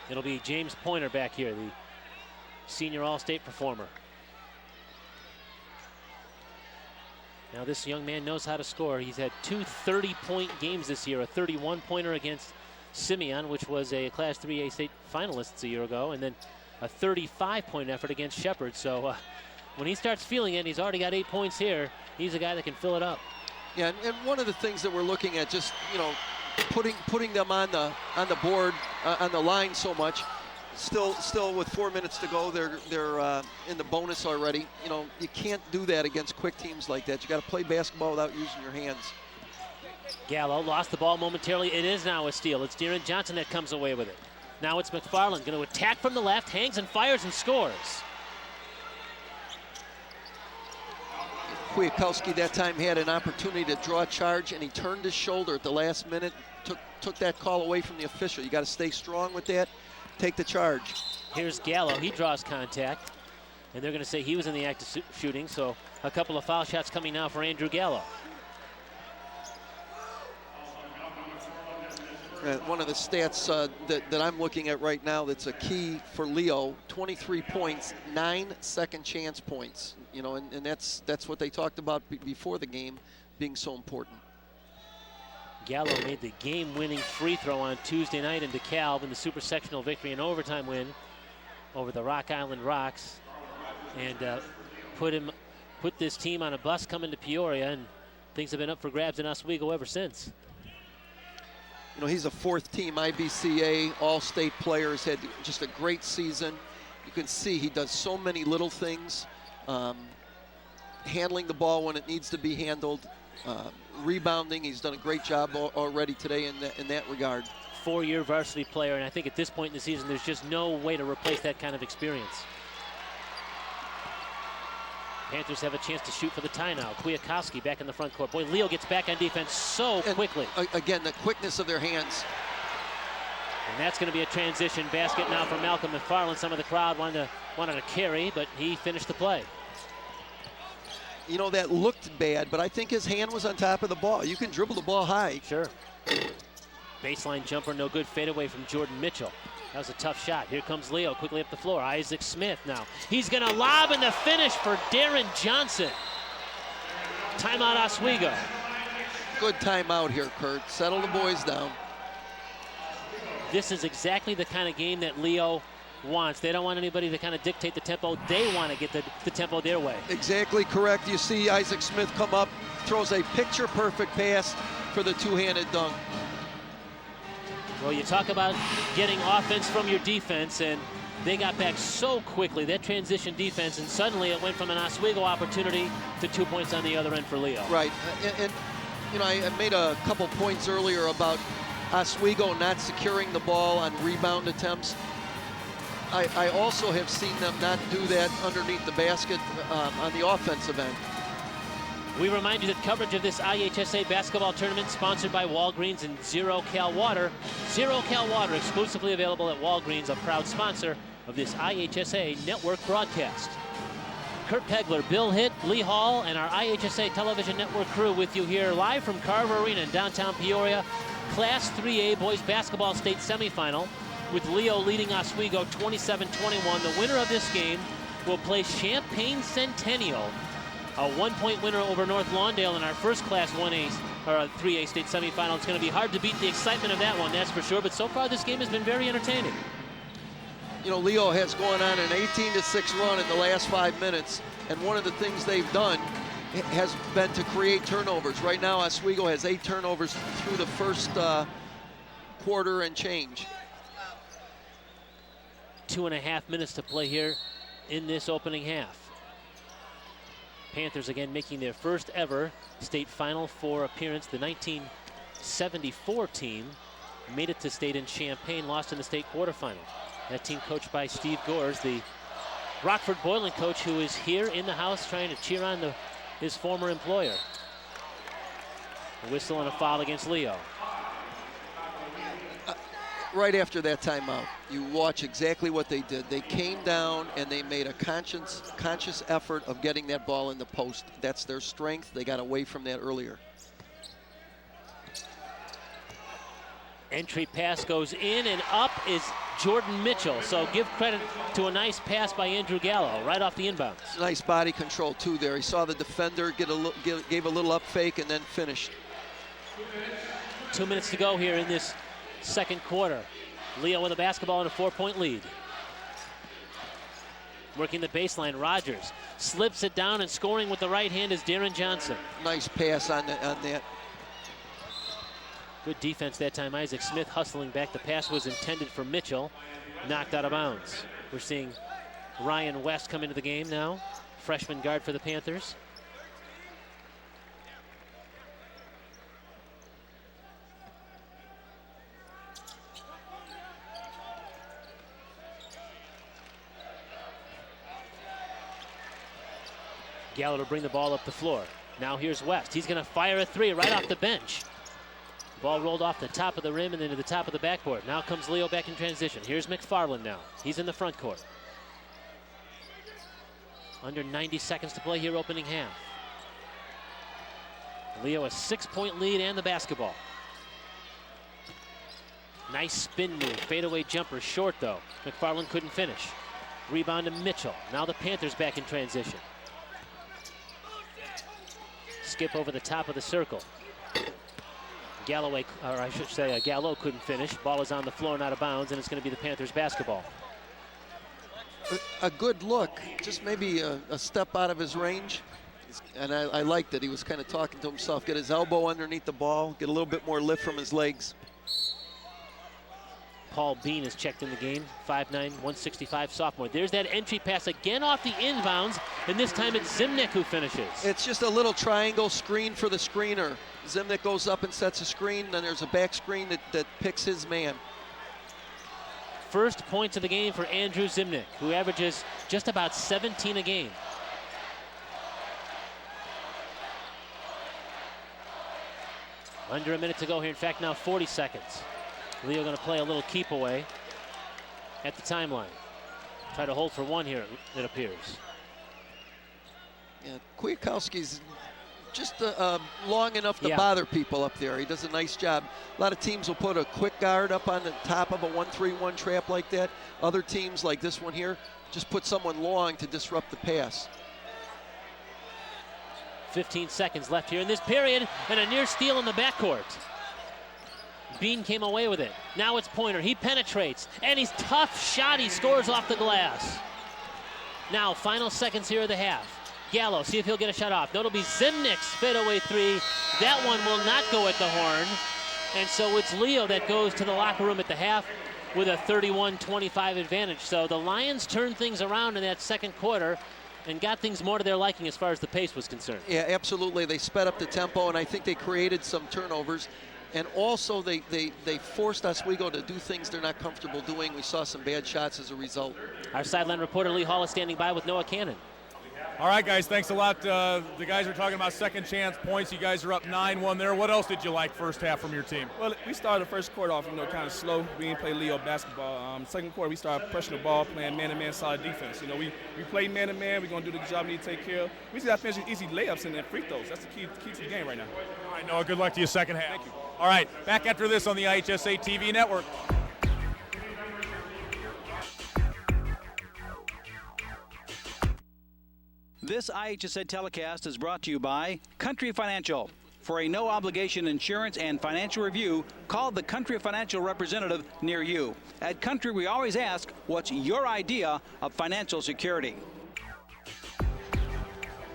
It'll be James Pointer back here, the senior All-State performer. Now this young man knows how to score. He's had 2 30-point games this year, a 31-pointer against Simeon, which was a Class 3A state finalist a year ago, and then a 35-point effort against Shepherd. So when he starts feeling it, he's already got 8 points here. He's a guy that can fill it up. Yeah, and one of the things that we're looking at, just, you know, putting them on the board, on the line so much. Still with 4 minutes to go, they're in the bonus already. You know, you can't do that against quick teams like that. You got to play basketball without using your hands. Gallo lost the ball momentarily. It is now a steal. It's De'Aaron Johnson that comes away with it. Now it's McFarland going to attack from the left, hangs and fires and scores. Kwiatkowski that time had an opportunity to draw a charge, and he turned his shoulder at the last minute, took that call away from the official. You got to stay strong with that, take the charge. Here's Gallo, he draws contact, and they're going to say he was in the act of shooting, so a couple of foul shots coming now for Andrew Gallo. One of the stats that I'm looking at right now that's a key for Leo, 23 points, 9 second chance points. You know, and that's what they talked about before the game being so important. Gallo made the game-winning free throw on Tuesday night in DeKalb in the super sectional victory and overtime win over the Rock Island Rocks, and put this team on a bus coming to Peoria, and things have been up for grabs in Oswego ever since. You know, he's a 4th-team IBCA All-State player. He's had just a great season. You can see he does so many little things. Handling the ball when it needs to be handled. Rebounding, he's done a great job already today in that regard. 4-year varsity player, and I think at this point in the season, there's just no way to replace that kind of experience. Panthers have a chance to shoot for the tie now. Kwiatkowski back in the front court. Boy, Leo gets back on defense so quickly. Again, the quickness of their hands. And that's going to be a transition basket now for Malcolm McFarland. Some of the crowd wanted to carry, but he finished the play. You know, that looked bad, but I think his hand was on top of the ball. You can dribble the ball high. Sure. Baseline jumper, no good. Fadeaway from Jordan Mitchell. That was a tough shot. Here comes Leo quickly up the floor. Isaac Smith now. He's going to lob in the finish for De'Aaron Johnson. Timeout Oswego. Good timeout here, Kurt. Settle the boys down. This is exactly the kind of game that Leo wants. They don't want anybody to kind of dictate the tempo. They want to get the tempo their way. Exactly correct. You see Isaac Smith come up, throws a picture-perfect pass for the two-handed dunk. Well, you talk about getting offense from your defense, and they got back so quickly, that transition defense, and suddenly it went from an Oswego opportunity to 2 points on the other end for Leo. Right, and you know, I made a couple points earlier about Oswego not securing the ball on rebound attempts. I also have seen them not do that underneath the basket on the offensive end. We remind you that coverage of this IHSA basketball tournament sponsored by Walgreens and Zero Cal Water. Zero Cal Water exclusively available at Walgreens, a proud sponsor of this IHSA network broadcast. Kurt Pegler, Bill Hitt, Lee Hall, and our IHSA television network crew with you here live from Carver Arena in downtown Peoria. Class 3A boys basketball state semifinal with Leo leading Oswego 27-21. The winner of this game will play Champaign Centennial A 1-point winner over North Lawndale in our first Class 1A or a 3A state semifinal. It's going to be hard to beat the excitement of that one, that's for sure. But so far, this game has been very entertaining. You know, Leo has gone on an 18-6 run in the last 5 minutes, and one of the things they've done has been to create turnovers. Right now, Oswego has 8 turnovers through the first quarter and change. 2.5 minutes to play here in this opening half. Panthers again making their first ever state Final Four appearance. The 1974 team made it to state in Champaign, lost in the state quarterfinal. That team coached by Steve Gores, the Rockford Boylan coach, who is here in the house trying to cheer on his former employer. A whistle and a foul against Leo. Right after that timeout, you watch exactly what they did. They came down and they made a conscious effort of getting that ball in the post. That's their strength. They got away from that earlier. Entry pass goes in, and up is Jordan Mitchell. So give credit to a nice pass by Andrew Gallo right off the inbounds. Nice body control too there. He saw the defender gave a little up fake and then finished. 2 minutes to go here in this second quarter. Leo with a basketball and a 4-point lead. Working the baseline, Rogers slips it down, and scoring with the right hand is Darren Johnson. Nice pass on that. Good defense that time. Isaac Smith hustling back. The pass was intended for Mitchell, knocked out of bounds. We're seeing Ryan West come into the game now, freshman guard for the Panthers. Gallo to bring the ball up the floor. Now here's West. He's going to fire a 3 right off the bench. Ball rolled off the top of the rim and then to the top of the backboard. Now comes Leo back in transition. Here's McFarland now. He's in the front court. Under 90 seconds to play here opening half. Leo a 6-point lead and the basketball. Nice spin move. Fadeaway jumper short though. McFarland couldn't finish. Rebound to Mitchell. Now the Panthers back in transition. Skip over the top of the circle. Gallo couldn't finish. Ball is on the floor and out of bounds, and it's going to be the Panthers basketball. A good look, just maybe a step out of his range. And I liked it. He was kind of talking to himself. Get his elbow underneath the ball, get a little bit more lift from his legs. Paul Bean is checked in the game, 5'9", 165 sophomore. There's that entry pass again off the inbounds, and this time it's Zimnick who finishes. It's just a little triangle screen for the screener. Zimnick goes up and sets a screen, then there's a back screen that picks his man. First points of the game for Andrew Zimnick, who averages just about 17 a game. Under a minute to go here. In fact, now 40 seconds. Leo going to play a little keep away at the timeline. Try to hold for one here, it appears. Yeah, Kwiatkowski's just long enough to bother people up there. He does a nice job. A lot of teams will put a quick guard up on the top of a 1-3-1 trap like that. Other teams, like this one here, just put someone long to disrupt the pass. 15 seconds left here in this period, and a near steal in the backcourt. Bean came away with it. Now it's Pointer. He penetrates, and he's tough shot. He scores off the glass. Now, final seconds here of the half. Gallo, see if he'll get a shot off. No, it'll be Zimnick's fadeaway 3. That one will not go at the horn. And so it's Leo that goes to the locker room at the half with a 31-25 advantage. So the Lions turned things around in that second quarter and got things more to their liking as far as the pace was concerned. Yeah, absolutely. They sped up the tempo, and I think they created some turnovers. And also, they forced Oswego to do things they're not comfortable doing. We saw some bad shots as a result. Our sideline reporter, Lee Hall, is standing by with Noah Cannon. All right, guys, thanks a lot. The guys are talking about second chance points. You guys are up 9-1 there. What else did you like first half from your team? Well, we started the first quarter off, kind of slow. We didn't play Leo basketball. Second quarter, we started pressing the ball, playing man-to-man solid defense. We play man-to-man. We're going to do the job we need to take care of. We just got to finish easy layups and then free throws. That's the key to the game right now. All right, Noah, good luck to you second half. Thank you. All right, back after this on the IHSA TV network. This IHSA telecast is brought to you by Country Financial. For a no-obligation insurance and financial review, call the Country Financial representative near you. At Country, we always ask, what's your idea of financial security?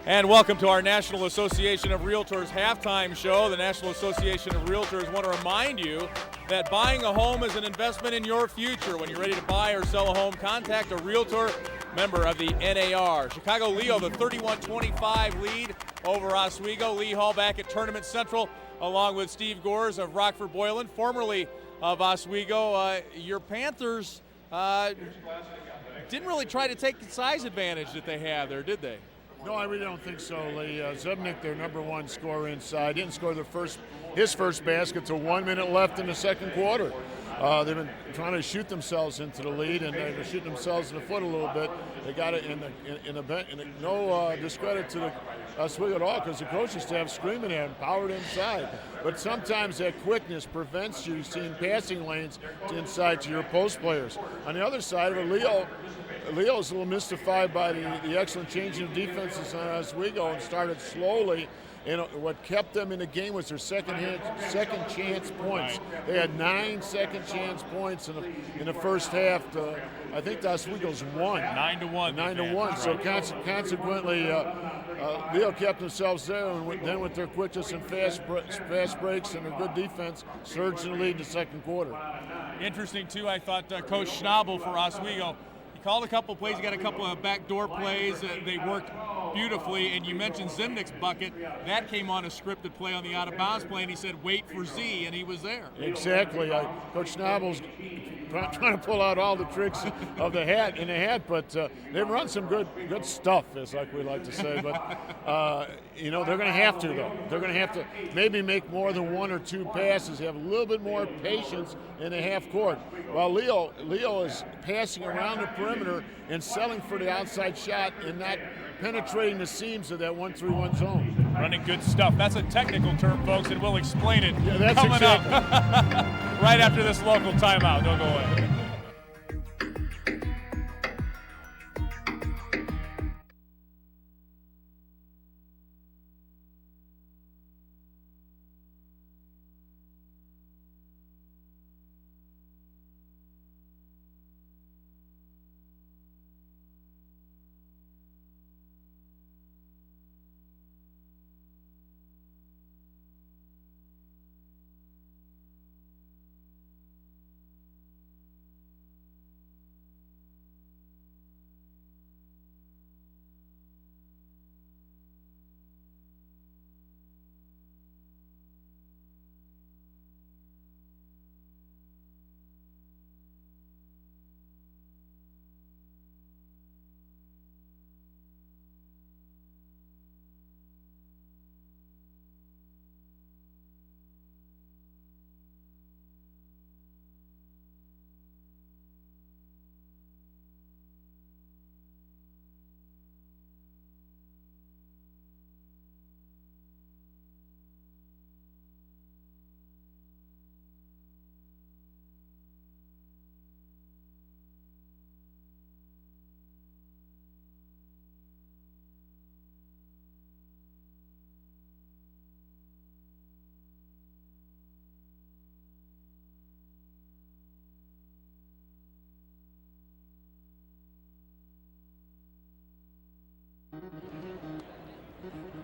And welcome to our National Association of Realtors halftime show. The National Association of Realtors want to remind you that buying a home is an investment in your future. When you're ready to buy or sell a home, contact a realtor, member of the NAR. Chicago Leo, the 31-25 lead over Oswego. Lee Hall back at Tournament Central, along with Steve Gores of Rockford Boylan, formerly of Oswego. Your Panthers didn't really try to take the size advantage that they have there, did they? No, I really don't think so, Lee. Zubnik, their number one scorer inside, didn't score his first basket till 1 minute left in the second quarter. They've been trying to shoot themselves into the lead, and they're shooting themselves in the foot a little bit. They got it in the bench, and no discredit to the Oswego at all, because the coaching staff screaming at them, powered inside. But sometimes that quickness prevents you seeing passing lanes inside to your post players. On the other side of it, Leo's a little mystified by the excellent changing of defenses on Oswego and started slowly. And what kept them in the game was their second chance points. They had 9 second chance points in the first half. I think the Oswego's won. 9-1. 9-1. So consequently, Leo kept themselves there, and then with their quickness and fast breaks and their good defense, surged in the lead in the second quarter. Interesting, too, I thought Coach Schnabel for Oswego, he called a couple plays. He got a couple of backdoor plays. They worked beautifully, and you mentioned Zimnick's bucket. That came on a scripted play on the out-of-bounds play, and he said, wait for Z, and he was there. Exactly. Coach Schnabel's trying to pull out all the tricks of the hat, but they've run some good stuff, as like we like to say. But they're going to have to, though. They're going to have to maybe make more than 1 or 2 passes, have a little bit more patience in the half court. While Leo is passing around the perimeter and selling for the outside shot and not penetrating the seams of that 1-3-1 zone. Running good stuff. That's a technical term, folks, and we'll explain it coming up right after this local timeout. Don't go away.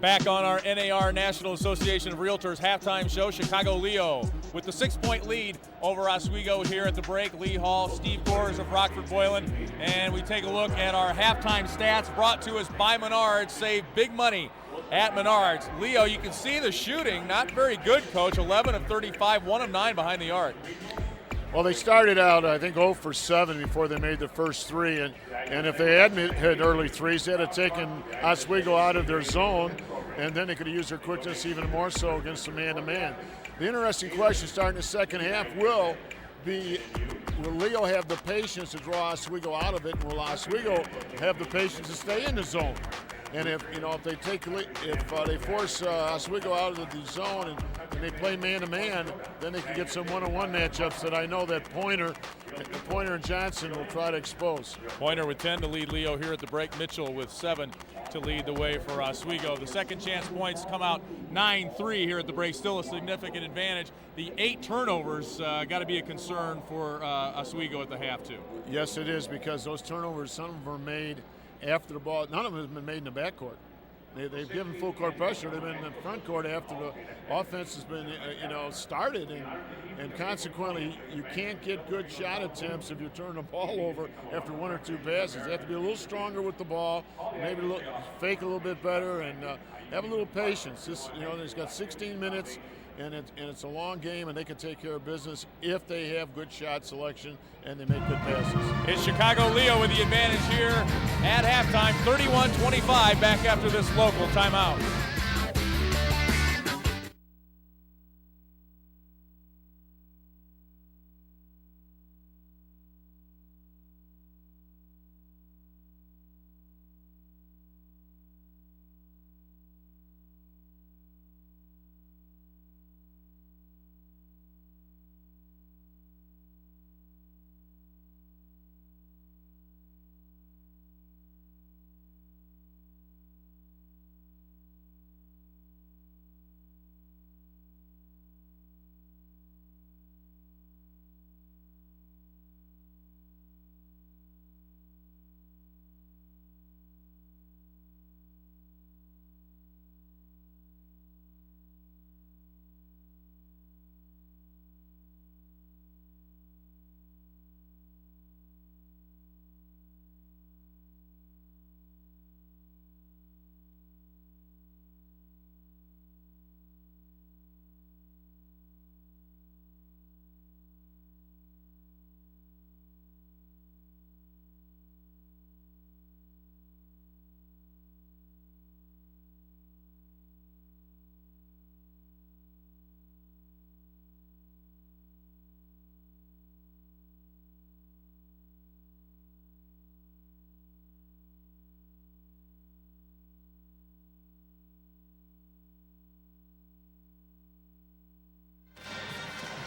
Back on our NAR National Association of Realtors halftime show, Chicago Leo with the 6-point lead over Oswego here at the break. Lee Hall, Steve Gores of Rockford Boylan, and we take a look at our halftime stats brought to us by Menards. Save big money at Menards. Leo, you can see the shooting, not very good, Coach. 11 of 35, 1 of 9 behind the arc. Well, they started out, I think, 0 for 7 before they made the first 3, and if they hadn't hit early threes, they'd have taken Oswego out of their zone, and then they could have used their quickness even more so against the man-to-man. The interesting question starting the second half will Leo have the patience to draw Oswego out of it, and will Oswego have the patience to stay in the zone? And if they force Oswego out of the zone and they play man-to-man, then they can get some one-on-one matchups that I know that Pointer and Johnson will try to expose. Pointer with 10 to lead Leo here at the break. Mitchell with 7 to lead the way for Oswego. The second chance points come out 9-3 here at the break, still a significant advantage. The 8 turnovers got to be a concern for Oswego at the half, too. Yes, it is, because those turnovers, some of them are made after the ball. None of them have been made in the backcourt. They've given full court pressure. They've been in the front court after the offense has been, started, and consequently, you can't get good shot attempts if you turn the ball over after 1 or 2 passes. You have to be a little stronger with the ball, maybe fake a little bit better, and have a little patience. They've got 16 minutes, and it's a long game, and they can take care of business if they have good shot selection and they make good passes. It's Chicago Leo with the advantage here at halftime, 31-25, back after this local timeout.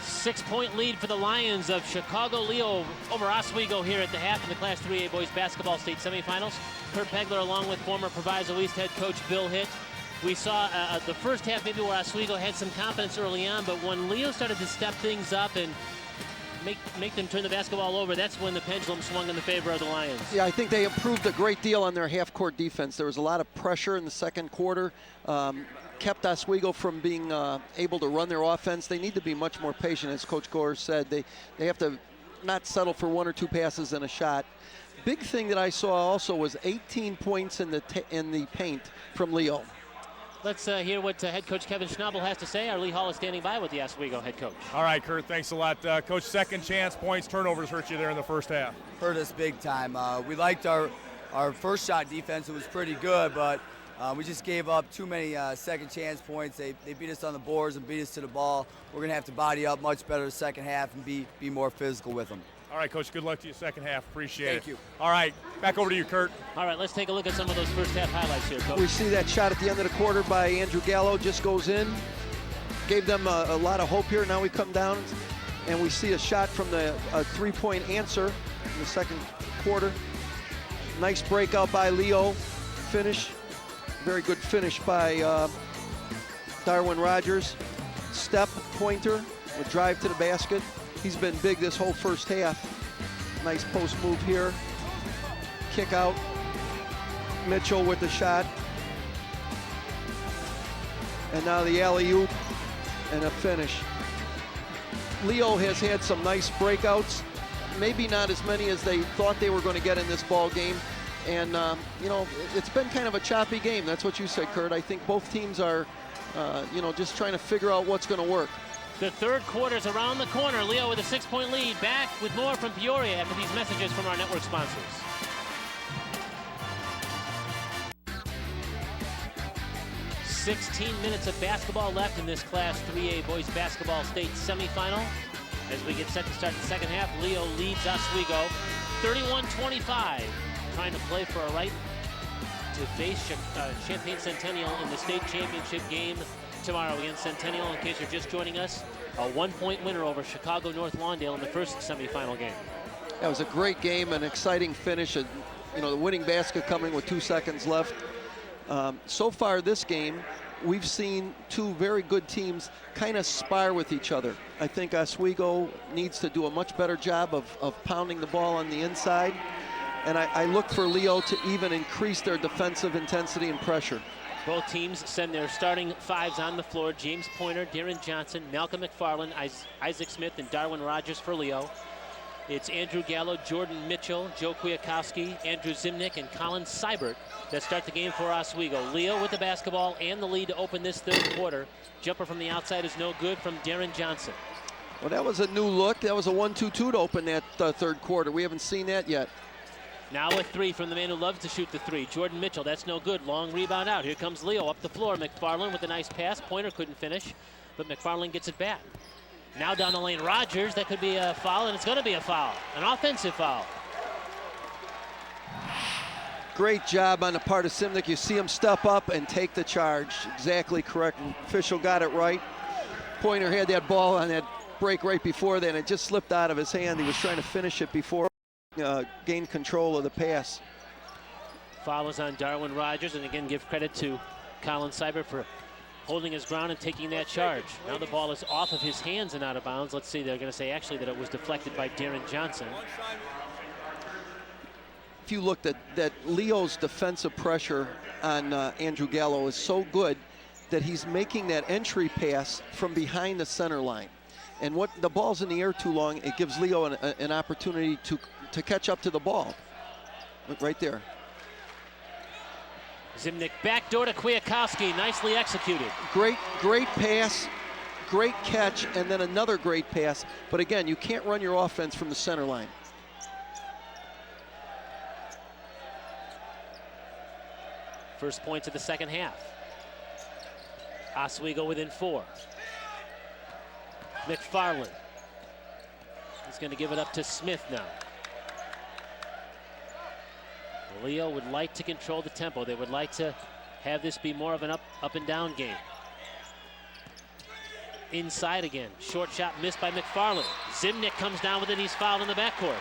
Six-point lead for the Lions of Chicago Leo over Oswego here at the half in the Class 3A Boys Basketball State Semifinals. Kurt Pegler along with former Proviso East head coach Bill Hitt. We saw the first half maybe where Oswego had some confidence early on, but when Leo started to step things up and make them turn the basketball over, that's when the pendulum swung in the favor of the Lions. Yeah, I think they improved a great deal on their half-court defense. There was a lot of pressure in the second quarter. Kept Oswego from being able to run their offense. They need to be much more patient, as Coach Gore said. They have to not settle for 1 or 2 passes and a shot. Big thing that I saw also was 18 points in the paint from Leo. Let's hear what head coach Kevin Schnabel has to say. Our Lee Hall is standing by with the Oswego head coach. All right, Kurt, thanks a lot. Coach, second chance points, turnovers hurt you there in the first half. Hurt us big time. We liked our first shot defense. It was pretty good, but we just gave up too many second chance points. They beat us on the boards and beat us to the ball. We're going to have to body up much better the second half and be more physical with them. All right, Coach, good luck to you second half. Appreciate it. Thank you. All right, back over to you, Kurt. All right, let's take a look at some of those first half highlights here, Coach. We see that shot at the end of the quarter by Andrew Gallo just goes in. Gave them a lot of hope here. Now we come down and we see a shot from the three-point answer in the second quarter. Nice breakout by Leo. Finish. Very good finish by Darwin Rogers. Step pointer with drive to the basket. He's been big this whole first half. Nice post move here. Kick out. Mitchell with the shot. And now the alley-oop and a finish. Leo has had some nice breakouts. Maybe not as many as they thought they were going to get in this ball game. And, it's been kind of a choppy game. That's what you said, Kurt. I think both teams are, just trying to figure out what's going to work. The third quarter's around the corner. Leo with a 6-point lead. Back with more from Peoria after these messages from our network sponsors. "16 minutes of basketball left in this Class 3A Boys Basketball State Semifinal. As we get set to start the second half, Leo leads Oswego 31-25. Trying to play for a right to face Champaign Centennial in the state championship game tomorrow against Centennial. In case you're just joining us, a 1-point winner over Chicago North Lawndale in the first semifinal game. That was a great game, an exciting finish. The winning basket coming with 2 seconds left. So far this game, we've seen two very good teams kind of spar with each other. I think Oswego needs to do a much better job of pounding the ball on the inside. And I look for Leo to even increase their defensive intensity and pressure. Both teams send their starting fives on the floor. James Pointer, Darren Johnson, Malcolm McFarland, Isaac Smith, and Darwin Rogers for Leo. It's Andrew Gallo, Jordan Mitchell, Joe Kwiatkowski, Andrew Zimnick, and Colin Seibert that start the game for Oswego. Leo with the basketball and the lead to open this third quarter. Jumper from the outside is no good from Darren Johnson. Well, that was a new look. That was a 1-2-2 to open that third quarter. We haven't seen that yet. Now a three from the man who loves to shoot the three, Jordan Mitchell. That's no good. Long rebound out. Here comes Leo up the floor. McFarland with a nice pass. Pointer couldn't finish, but McFarland gets it back. Now down the lane, Rogers. That could be a foul, and it's going to be a foul. An offensive foul. Great job on the part of Simnick. You see him step up and take the charge. Exactly correct. Official got it right. Pointer had that ball on that break right before that, and it just slipped out of his hand. He was trying to finish it before gain control of the pass. Foul is on Darwin Rogers, and again give credit to Colin Seibert for holding his ground and taking that charge. Now the ball is off of his hands and out of bounds. Let's see, they're going to say actually that it was deflected by Darren Johnson. If you look at that, Leo's defensive pressure on Andrew Gallo is so good that he's making that entry pass from behind the center line. And what the ball's in the air too long, it gives Leo an opportunity to catch up to the ball. Look right there. Zimnick backdoor to Kwiatkowski, nicely executed. Great pass, great catch, and then another great pass. But again, you can't run your offense from the center line. First points of the second half. Oswego within 4. McFarland. He's going to give it up to Smith now. Leo would like to control the tempo. They would like to have this be more of an up and down game. Inside again. Short shot missed by McFarland. Zimnick comes down with it. He's fouled in the backcourt.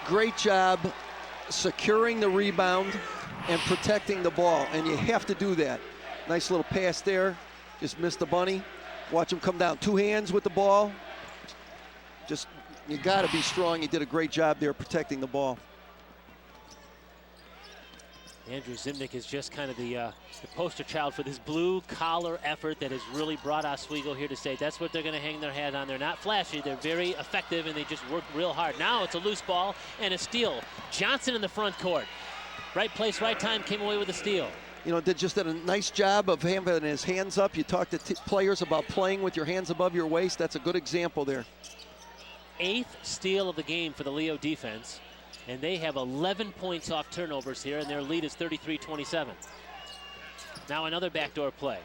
Great job securing the rebound and protecting the ball, and you have to do that. Nice little pass there. Just missed the bunny. Watch him come down. 2 hands with the ball. Just, you got to be strong. He did a great job there protecting the ball. Andrew Zimnick is just kind of the poster child for this blue-collar effort that has really brought Oswego here to stay. That's what they're going to hang their hat on. They're not flashy. They're very effective, and they just work real hard. Now it's a loose ball and a steal. Johnson in the front court. Right place, right time, came away with a steal. You know, did a nice job of having his hands up. You talk to players about playing with your hands above your waist. That's a good example there. 8th steal of the game for the Leo defense, and they have 11 points off turnovers here, and their lead is 33-27. Now another backdoor play.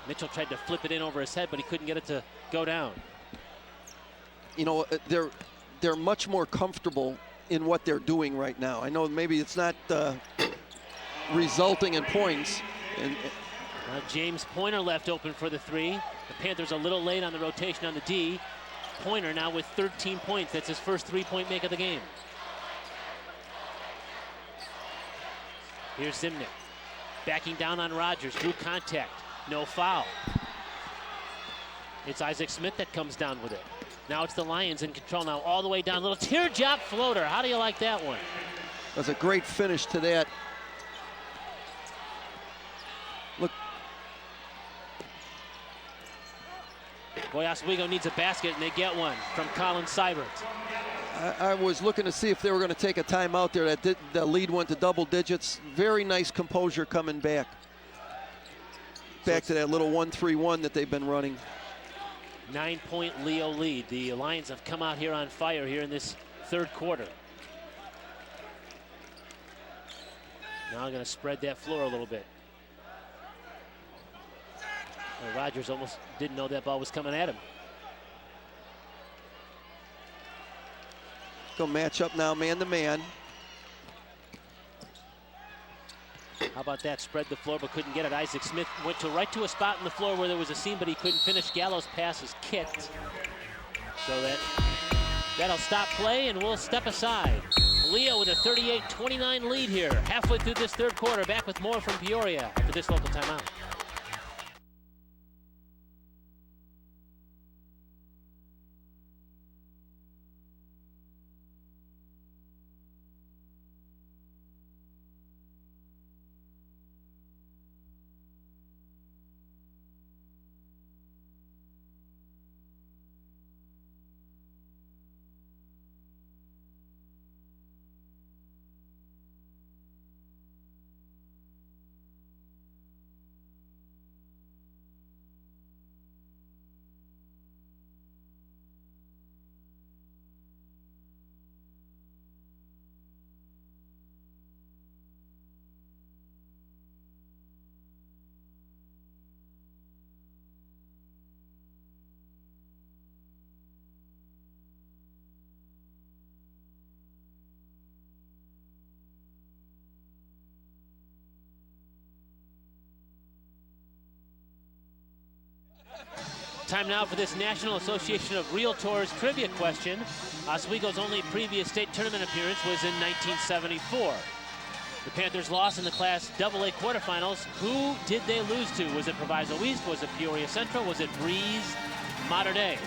Mitchell tried to flip it in over his head, but he couldn't get it to go down. You know, they're much more comfortable in what they're doing right now. I know maybe it's not resulting in points. And James Pointer left open for the 3. The Panthers a little late on the rotation on the D. Pointer now with 13 points. That's his first 3-point make of the game. Here's Zimnick. Backing down on Rogers. Drew contact. No foul. It's Isaac Smith that comes down with it. Now it's the Lions in control now all the way down. Little teardrop floater. How do you like that one? That's a great finish to that. Look. Boy, Oswego needs a basket, and they get one from Colin Seibert. I was looking to see if they were going to take a timeout there. The lead went to double digits. Very nice composure coming back. Back to that little 1-3-1 that they've been running. 9-point Leo lead. The Lions have come out here on fire here in this third quarter. Now going to spread that floor a little bit. Well, Rogers almost didn't know that ball was coming at him. Go match up now, man to man. How about that? Spread the floor but couldn't get it. Isaac Smith went right to a spot in the floor where there was a seam, but he couldn't finish. Gallo's pass is kicked. So that'll stop play, and we'll step aside. Leo with a 38-29 lead here. Halfway through this third quarter, back with more from Peoria after this local timeout. Time now for this National Association of Realtors trivia question. Oswego's only previous state tournament appearance was in 1974. The Panthers lost in the Class AA quarterfinals. Who did they lose to? Was it Proviso East? Was it Peoria Central? Was it Breeze Mater Dei?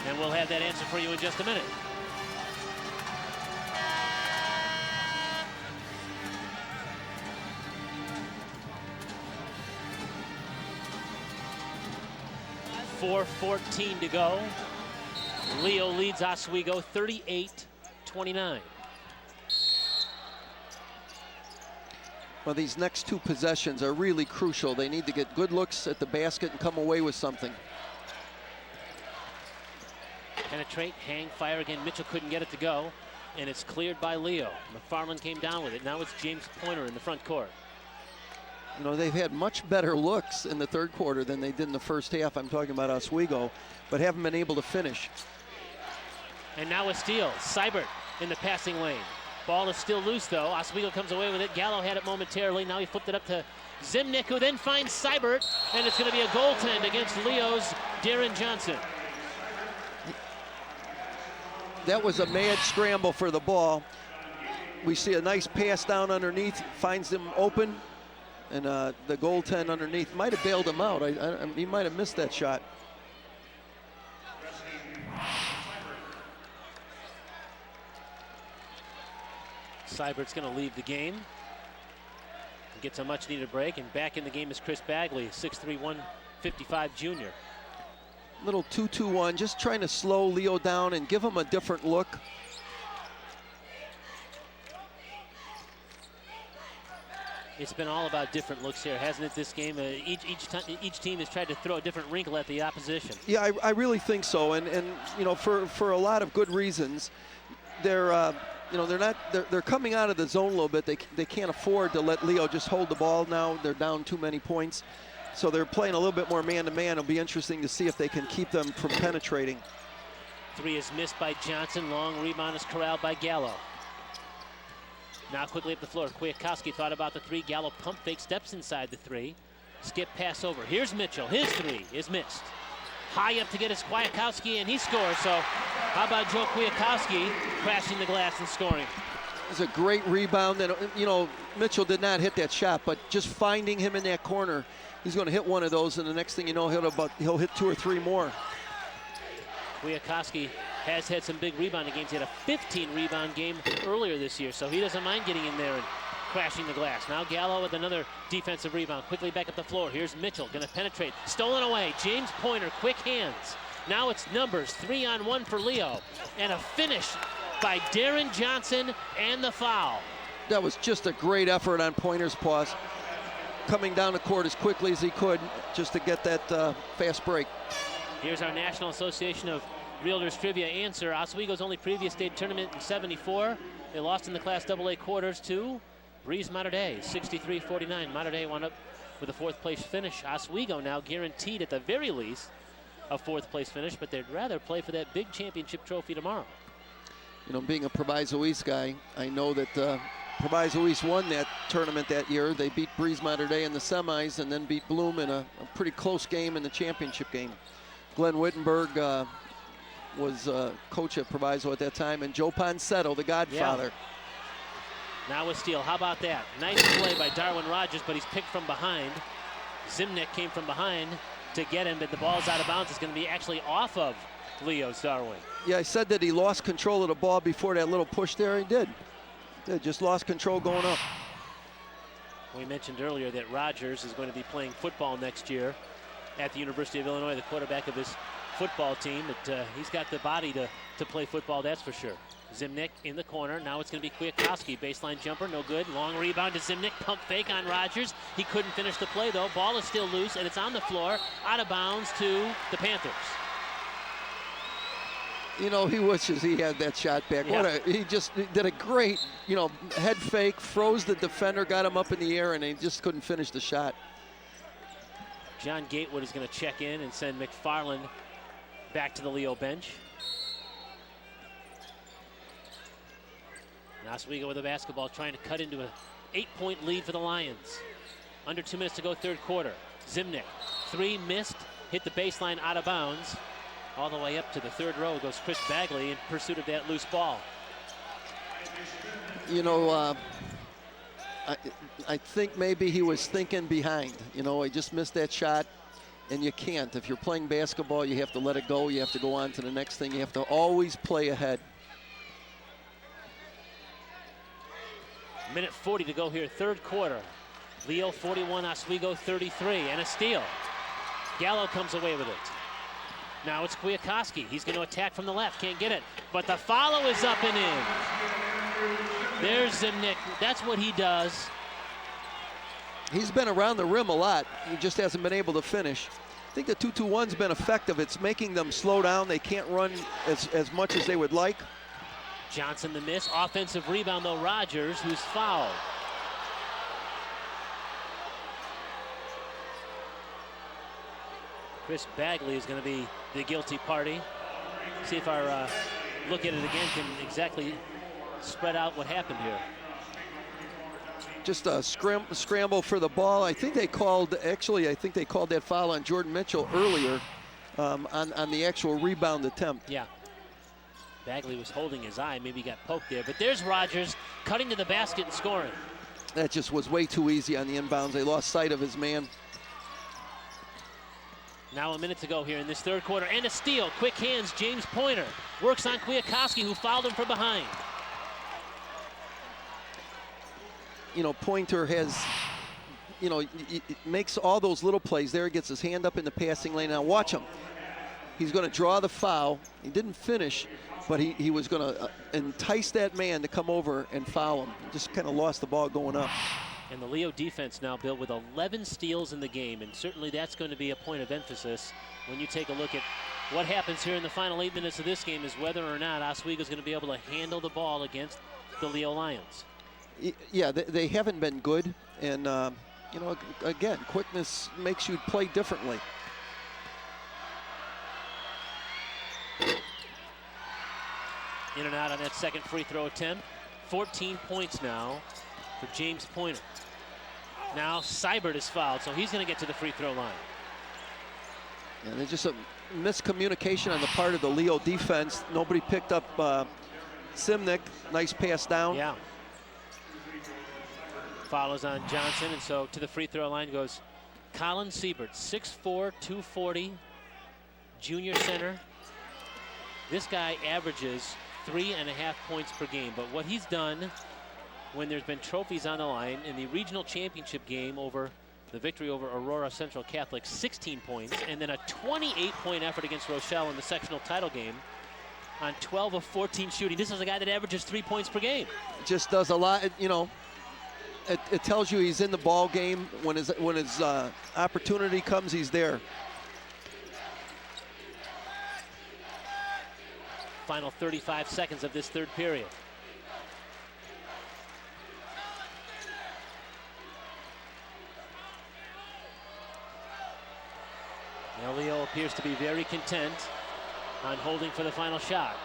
And we'll have that answer for you in just a minute. .4:14 to go. Leo leads Oswego 38-29. Well, these next two possessions are really crucial. They need to get good looks at the basket and come away with something. Penetrate, hang, fire again. Mitchell couldn't get it to go, and it's cleared by Leo. McFarland came down with it. Now it's James Pointer in the front court. You know, they've had much better looks in the third quarter than they did in the first half. I'm talking about Oswego, but haven't been able to finish. And now a steal. Seibert in the passing lane. Ball is still loose, though. Oswego comes away with it. Gallo had it momentarily. Now he flipped it up to Zimnick, who then finds Seibert, and it's going to be a goaltend against Leo's Darren Johnson. That was a mad scramble for the ball. We see a nice pass down underneath, finds him open. And the goaltend underneath might have bailed him out. He might have missed that shot. Seibert's going to leave the game. Gets a much-needed break, and back in the game is Chris Bagley, 6'3", 155 junior. Little 2-2-1, just trying to slow Leo down and give him a different look. It's been all about different looks here, hasn't it, this game? Each team has tried to throw a different wrinkle at the opposition. Yeah, I really think so, and you know, for a lot of good reasons. They're you know, they're coming out of the zone a little bit. They can't afford to let Leo just hold the ball now. They're down too many points, so they're playing a little bit more man-to-man. It'll be interesting to see if they can keep them from penetrating. Three is missed by Johnson. Long rebound is corralled by Gallo. Now quickly up the floor. Kwiatkowski thought about the three. Gallo pump fake, steps inside the three. Skip pass over. Here's Mitchell. His three is missed. High up to get his Kwiatkowski, and he scores. So how about Joe Kwiatkowski crashing the glass and scoring? It's a great rebound. And, you know, Mitchell did not hit that shot, but just finding him in that corner, he's going to hit one of those, and the next thing you know, he'll hit 2 or 3 more. Kwiatkowski has had some big rebounding games. He had a 15-rebound game earlier this year, so he doesn't mind getting in there and crashing the glass. Now Gallo with another defensive rebound. Quickly back up the floor. Here's Mitchell, going to penetrate. Stolen away. James Pointer, quick hands. Now it's numbers, 3-on-1 for Leo. And a finish by Darren Johnson and the foul. That was just a great effort on Pointer's pass. Coming down the court as quickly as he could just to get that fast break. Here's our National Association of Realtors trivia answer. Oswego's only previous state tournament in 74. They lost in the Class AA quarters to Breeze Mater Dei, 63-49. Mater Dei wound up with a 4th place finish. Oswego now guaranteed at the very least a 4th place finish, but they'd rather play for that big championship trophy tomorrow. You know, being a Proviso East guy, I know that Proviso East won that tournament that year. They beat Breeze Mater Dei in the semis and then beat Bloom in a pretty close game in the championship game. Glenn Wittenberg was coach at Proviso at that time, and Joe Ponsetto, the godfather. Now a steal. How about that? Nice play by Darwin Rogers, but he's picked from behind. Zimnick came from behind to get him, but the ball's out of bounds. It's going to be actually off of Leo's Darwin. Yeah, I said that he lost control of the ball before that little push there. He did. Just lost control going up. We mentioned earlier that Rogers is going to be playing football next year at the University of Illinois, the quarterback of his football team. But he's got the body to play football, that's for sure. Zimnick in the corner. Now it's going to be Kwiatkowski. Baseline jumper, no good. Long rebound to Zimnick. Pump fake on Rogers. He couldn't finish the play, though. Ball is still loose, and it's on the floor, out of bounds to the Panthers. You know, he wishes he had that shot back. Yeah. He just did a great, head fake, froze the defender, got him up in the air, and he just couldn't finish the shot. John Gatewood is going to check in and send McFarland back to the Leo bench. And Oswego with the basketball, trying to cut into an 8-point lead for the Lions. Under 2 minutes to go, third quarter. Zimnick, 3 missed, hit the baseline out of bounds. All the way up to the third row goes Chris Bagley in pursuit of that loose ball. I think maybe he was thinking behind. He just missed that shot, and you can't. If you're playing basketball, you have to let it go. You have to go on to the next thing. You have to always play ahead. Minute 40 to go here, third quarter. Leo 41, Oswego 33, and a steal. Gallo comes away with it. Now it's Kwiatkowski. He's going to attack from the left. Can't get it. But the follow is up and in. There's Zimnick. That's what he does. He's been around the rim a lot. He just hasn't been able to finish. I think the 2-2-1's been effective. It's making them slow down. They can't run as much as they would like. Johnson the miss. Offensive rebound, though, Rogers, who's fouled. Chris Bagley is going to be the guilty party. See if our look at it again can exactly spread out what happened here. Just a scramble for the ball. I think they called that foul on Jordan Mitchell earlier on the actual rebound attempt. Yeah. Bagley was holding his eye. Maybe he got poked there. But there's Rogers cutting to the basket and scoring. That just was way too easy on the inbounds. They lost sight of his man. Now a minute to go here in this third quarter. And a steal. Quick hands. James Pointer works on Kwiatkowski, who fouled him from behind. Pointer has, makes all those little plays there. Gets his hand up in the passing lane. Now watch him. He's going to draw the foul. He didn't finish, but he was going to entice that man to come over and foul him. He just kind of lost the ball going up. And the Leo defense now, Bill, with 11 steals in the game, and certainly that's going to be a point of emphasis when you take a look at what happens here in the final 8 minutes of this game, is whether or not Oswego is going to be able to handle the ball against the Leo Lions. Yeah, they haven't been good, and again, quickness makes you play differently. In and out on that second free throw attempt. 14 points now for James Pointer. Now Seibert is fouled, so he's going to get to the free throw line. And there's just a miscommunication on the part of the Leo defense. Nobody picked up Zimnick. Nice pass down. Yeah. Follows on Johnson, and so to the free throw line goes Colin Seibert, 6'4", 240, junior center. This guy averages 3.5 points per game, but what he's done when there's been trophies on the line in the regional championship game over the victory over Aurora Central Catholic, 16 points, and then a 28-point effort against Rochelle in the sectional title game on 12 of 14 shooting. This is a guy that averages 3 points per game. Just does a lot, It tells you he's in the ball game. When his opportunity comes, he's there. Final 35 seconds of this third period. Now Leo appears to be very content on holding for the final shot.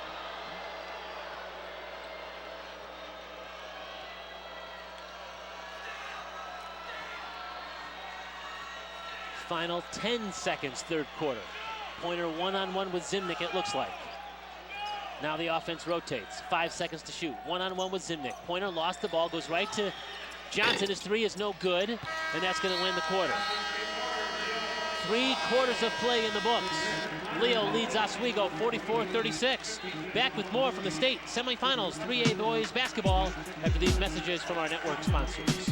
Final 10 seconds, third quarter. Pointer one-on-one with Zimnick, it looks like. Now the offense rotates. 5 seconds to shoot. One-on-one with Zimnick. Pointer lost the ball, goes right to Johnson. His three is no good, and that's going to win the quarter. 3 quarters of play in the books. Leo leads Oswego 44-36. Back with more from the state semifinals 3A boys basketball after these messages from our network sponsors.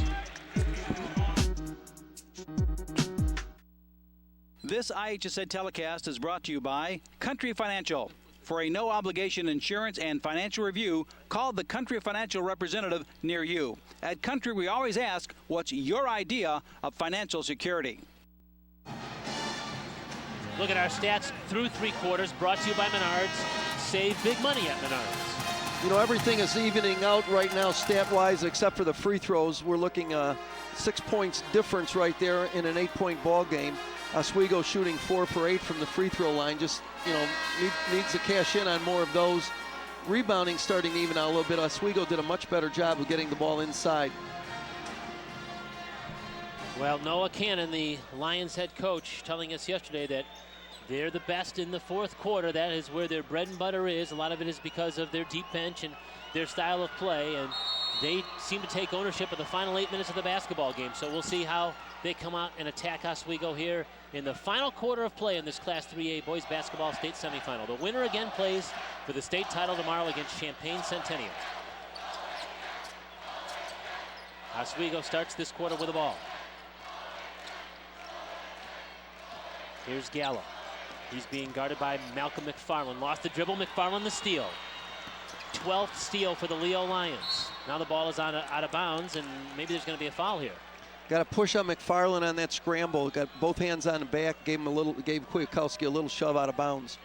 This IHSA telecast is brought to you by Country Financial. For a no-obligation insurance and financial review, call the Country Financial representative near you. At Country, we always ask, what's your idea of financial security? Look at our stats through 3 quarters, brought to you by Menards. Save big money at Menards. You know, everything is evening out right now stat-wise except for the free throws. We're looking 6 points difference right there in an 8-point ball game. Oswego shooting 4 for 8 from the free throw line. Just, you know, needs to cash in on more of those. Rebounding starting to even out a little bit. Oswego did a much better job of getting the ball inside. Well, Noah Cannon, the Lions head coach, telling us yesterday that they're the best in the 4th quarter. That is where their bread and butter is. A lot of it is because of their deep bench and their style of play, and they seem to take ownership of the final 8 minutes of the basketball game. So we'll see how they come out and attack Oswego here in the final quarter of play in this Class 3A boys basketball state semifinal. The winner again plays for the state title tomorrow against Champaign Centennial. Oswego starts this quarter with the ball. Here's Gallo. He's being guarded by Malcolm McFarland. Lost the dribble, McFarland the steal. 12th steal for the Leo Lions. Now the ball is out of bounds, and maybe there's going to be a foul here. Got to push on McFarland on that scramble. Got both hands on the back. Gave Kwiatkowski a little shove out of bounds.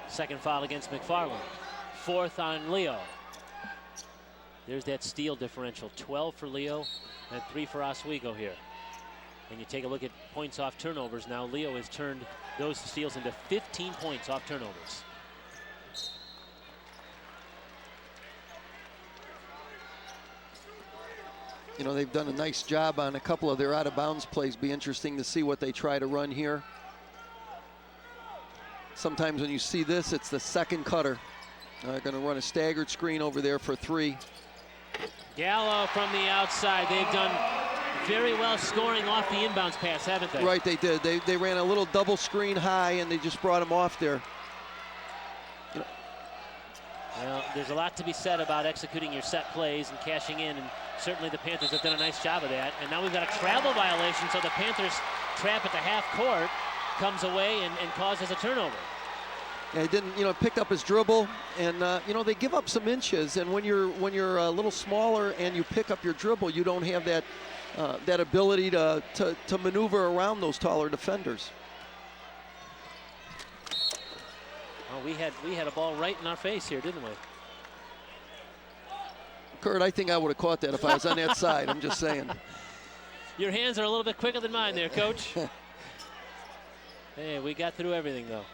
Second foul against McFarland. 4th on Leo. There's that steal differential. 12 for Leo and 3 for Oswego here. And you take a look at points off turnovers now. Leo has turned those steals into 15 points off turnovers. You know, they've done a nice job on a couple of their out-of-bounds plays. Be interesting to see what they try to run here. Sometimes when you see this, it's the second cutter. They're going to run a staggered screen over there for 3. Gallo from the outside. They've done very well scoring off the inbounds pass, haven't they? Right, they did. They ran a little double screen high, and they just brought him off there. You know. Well, there's a lot to be said about executing your set plays and cashing in, and certainly the Panthers have done a nice job of that. And now we've got a travel violation, so the Panthers trap at the half court, comes away and causes a turnover. Yeah, he didn't, you know, picked up his dribble, and you know, they give up some inches, and when you're a little smaller and you pick up your dribble, you don't have that that ability to maneuver around those taller defenders. Oh, we had a ball right in our face here, didn't we? Kurt, I think I would have caught that if I was on that side. I'm just saying. Your hands are a little bit quicker than mine there, Coach. Hey, we got through everything, though.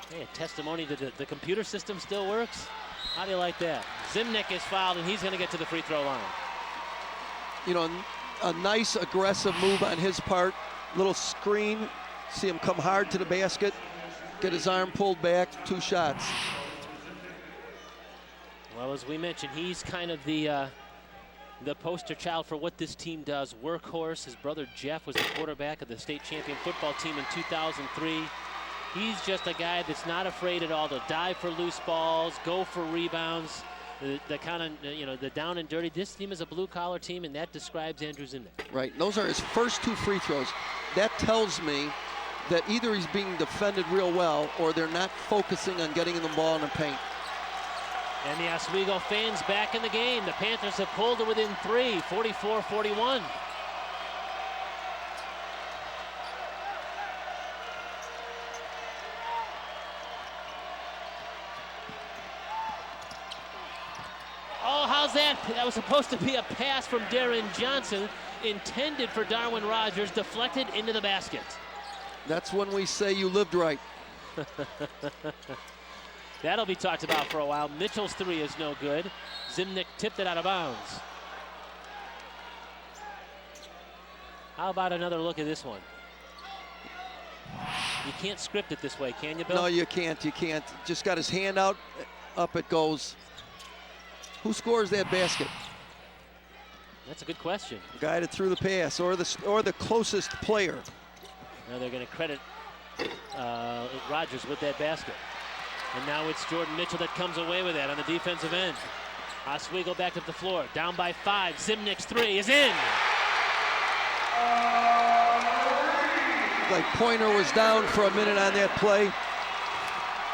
Hey, a testimony that the computer system still works. How do you like that? Zimnick is fouled, and he's going to get to the free throw line. You know, a nice aggressive move on his part. Little screen. See him come hard to the basket. Get his arm pulled back. 2 shots. Well, as we mentioned, he's kind of the poster child for what this team does. Workhorse. His brother Jeff was the quarterback of the state champion football team in 2003. He's just a guy that's not afraid at all to dive for loose balls, go for rebounds, the kind of, you know, the down and dirty. This team is a blue-collar team, and that describes Andrew Zimnick. Right. Those are his first 2 free throws. That tells me that either he's being defended real well or they're not focusing on getting the ball in the paint. And the Oswego fans back in the game. The Panthers have pulled to within 3, 44-41. Oh, how's that? That was supposed to be a pass from Darren Johnson, intended for Darwin Rogers, deflected into the basket. That's when we say you lived right. That'll be talked about for a while. Mitchell's 3 is no good. Zimnick tipped it out of bounds. How about another look at this one? You can't script it this way, can you, Bill? No, you can't. You can't. Just got his hand out, up it goes. Who scores that basket? That's a good question. The guy that threw the pass, or the closest player. Now they're going to credit Rogers with that basket. And now it's Jordan Mitchell that comes away with that on the defensive end. Oswego back up the floor, down by 5. Zimnick's 3 is in. Like Pointer was down for a minute on that play.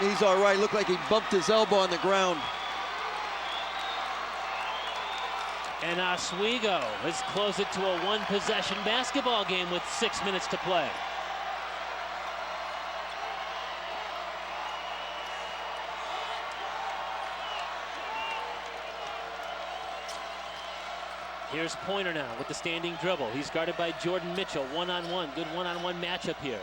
He's all right. Looked like he bumped his elbow on the ground. And Oswego has closed it to a one-possession basketball game with 6 minutes to play. Here's Pointer now with the standing dribble. He's guarded by Jordan Mitchell, one-on-one. Good one-on-one matchup here.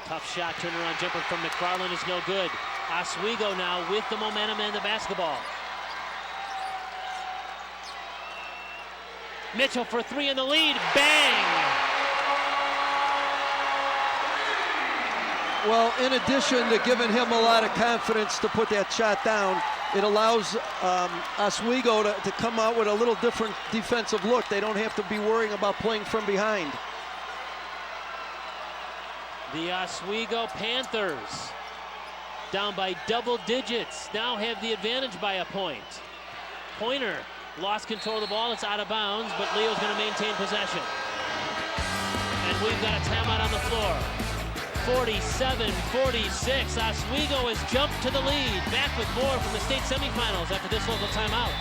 Tough shot, turnaround jumper from McFarland is no good. Oswego now with the momentum and the basketball. Mitchell for 3 in the lead, bang! Well, in addition to giving him a lot of confidence to put that shot down, it allows Oswego to come out with a little different defensive look. They don't have to be worrying about playing from behind. The Oswego Panthers, down by double digits, now have the advantage by a point. Pointer lost control of the ball. It's out of bounds, but Leo's going to maintain possession. And we've got a timeout on the floor. 47-46. Oswego has jumped to the lead. Back with more from the state semifinals after this local timeout.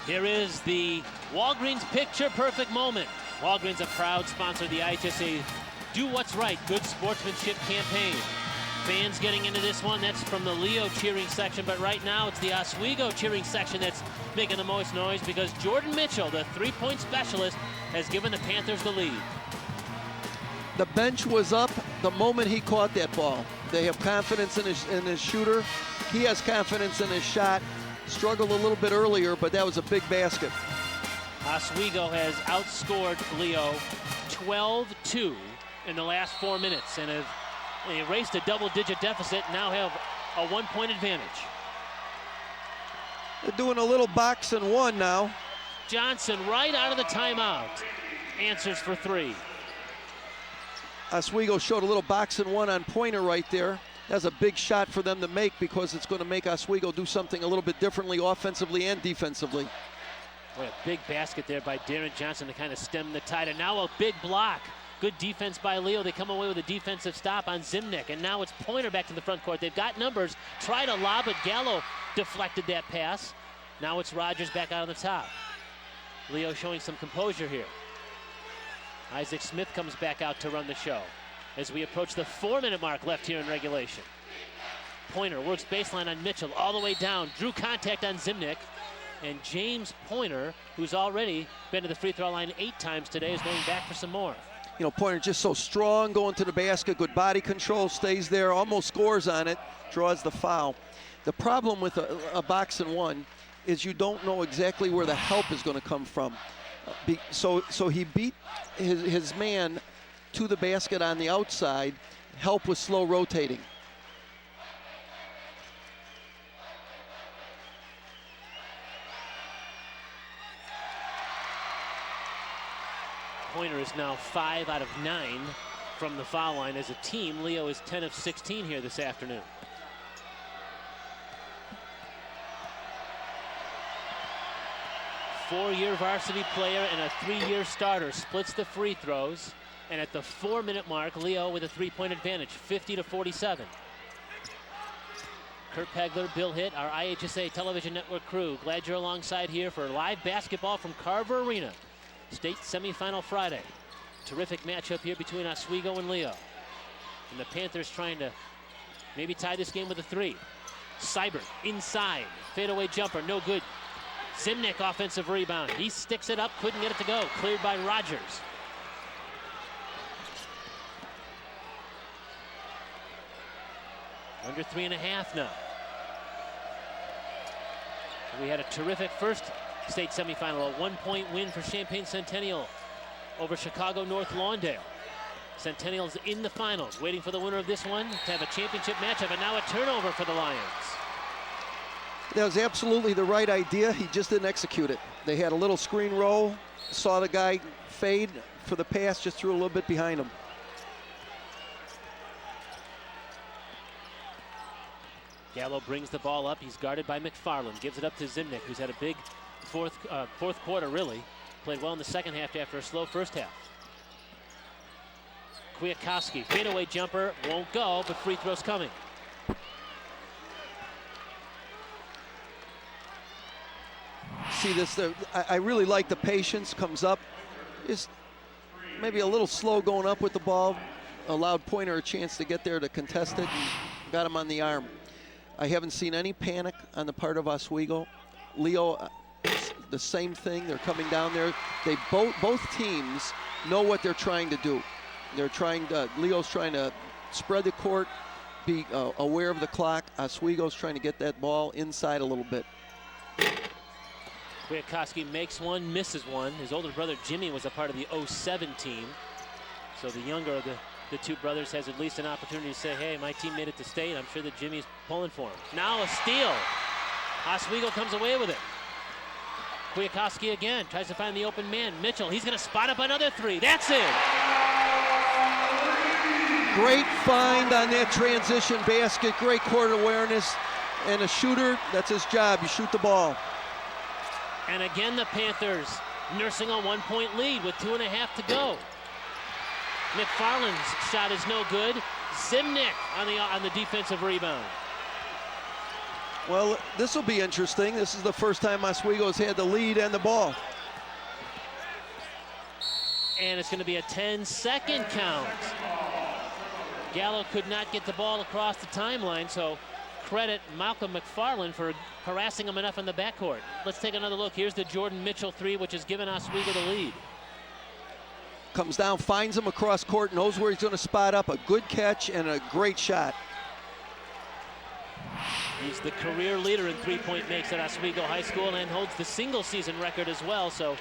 Here is the Walgreens Picture Perfect Moment. Walgreens, a proud sponsor of the IHSA Do What's Right Good Sportsmanship campaign. Fans getting into this one, that's from the Leo cheering section, but right now it's the Oswego cheering section that's making the most noise because Jordan Mitchell, the three-point specialist, has given the Panthers the lead. The bench was up the moment he caught that ball. They have confidence in his shooter. He has confidence in his shot. Struggled a little bit earlier, but that was a big basket. Oswego has outscored Leo 12-2 in the last 4 minutes and have erased a double-digit deficit and now have a one-point advantage. They're doing a little box and one now. Johnson right out of the timeout answers for 3. Oswego showed a little box and one on Pointer right there. That's a big shot for them to make because it's going to make Oswego do something a little bit differently offensively and defensively. Boy, a big basket there by Darren Johnson to kind of stem the tide. And now a big block. Good defense by Leo. They come away with a defensive stop on Zimnick. And now it's Pointer back to the front court. They've got numbers. Try to lob it. Gallo deflected that pass. Now it's Rogers back out on the top. Leo showing some composure here. Isaac Smith comes back out to run the show as we approach the 4-minute mark left here in regulation. Pointer works baseline on Mitchell all the way down. Drew contact on Zimnick. And James Pointer, who's already been to the free throw line 8 times today, is going back for some more. You know, Pointer just so strong going to the basket. Good body control, stays there, almost scores on it, draws the foul. The problem with a box and one is you don't know exactly where the help is going to come from. So he beat his man to the basket on the outside. Help was slow rotating. Pointer is now 5 out of 9 from the foul line. As a team, Leo is 10 of 16 here this afternoon. Four-year varsity player and a 3-year starter splits the free throws. And at the 4-minute mark, Leo with a 3-point advantage, 50-47. Kurt Pegler, Bill Hitt, our IHSA television network crew. Glad you're alongside here for live basketball from Carver Arena. State semifinal Friday. Terrific matchup here between Oswego and Leo. And the Panthers trying to maybe tie this game with a 3. Seibert inside, fadeaway jumper, no good. Zimnick offensive rebound. He sticks it up, couldn't get it to go. Cleared by Rogers. Under 3.5 now. We had a terrific first state semifinal, a 1-point win for Champaign Centennial over Chicago North Lawndale. Centennial's in the finals, waiting for the winner of this one to have a championship matchup, and now a turnover for the Lions. That was absolutely the right idea. He just didn't execute it. They had a little screen roll, saw the guy fade for the pass, just threw a little bit behind him. Gallo brings the ball up. He's guarded by McFarland. Gives it up to Zimnick, who's had a big fourth quarter, really. Played well in the second half after a slow first half. Kwiatkowski, fadeaway jumper, won't go, but free throw's coming. See this, I really like the patience, comes up. Just maybe a little slow going up with the ball. Allowed Pointer a chance to get there to contest it and got him on the arm. I haven't seen any panic on the part of Oswego. Leo, the same thing, they're coming down there. They both teams know what they're trying to do. They're trying to, Leo's trying to spread the court, be aware of the clock. Oswego's trying to get that ball inside a little bit. Kwiatkowski makes one, misses one. His older brother Jimmy was a part of the 07 team. So the younger of the two brothers has at least an opportunity to say, hey, my team made it to state. I'm sure that Jimmy's pulling for him. Now a steal. Oswego comes away with it. Kwiatkowski again, tries to find the open man. Mitchell, he's gonna spot up another 3. That's it. Great find on that transition basket, great court awareness. And a shooter, that's his job, you shoot the ball. And again, the Panthers nursing a 1-point lead with 2.5 to go. McFarland's shot is no good. Zimnick on the defensive rebound. Well, this will be interesting. This is the first time Oswego's had the lead and the ball. And it's going to be a 10-second count. Gallo could not get the ball across the timeline, so credit Malcolm McFarland for harassing him enough in the backcourt. Let's take another look. Here's the Jordan Mitchell 3, which has given Oswego the lead. Comes down, finds him across court, knows where he's going to spot up. A good catch and a great shot. He's the career leader in 3-point makes at Oswego High School and holds the single season record as well. So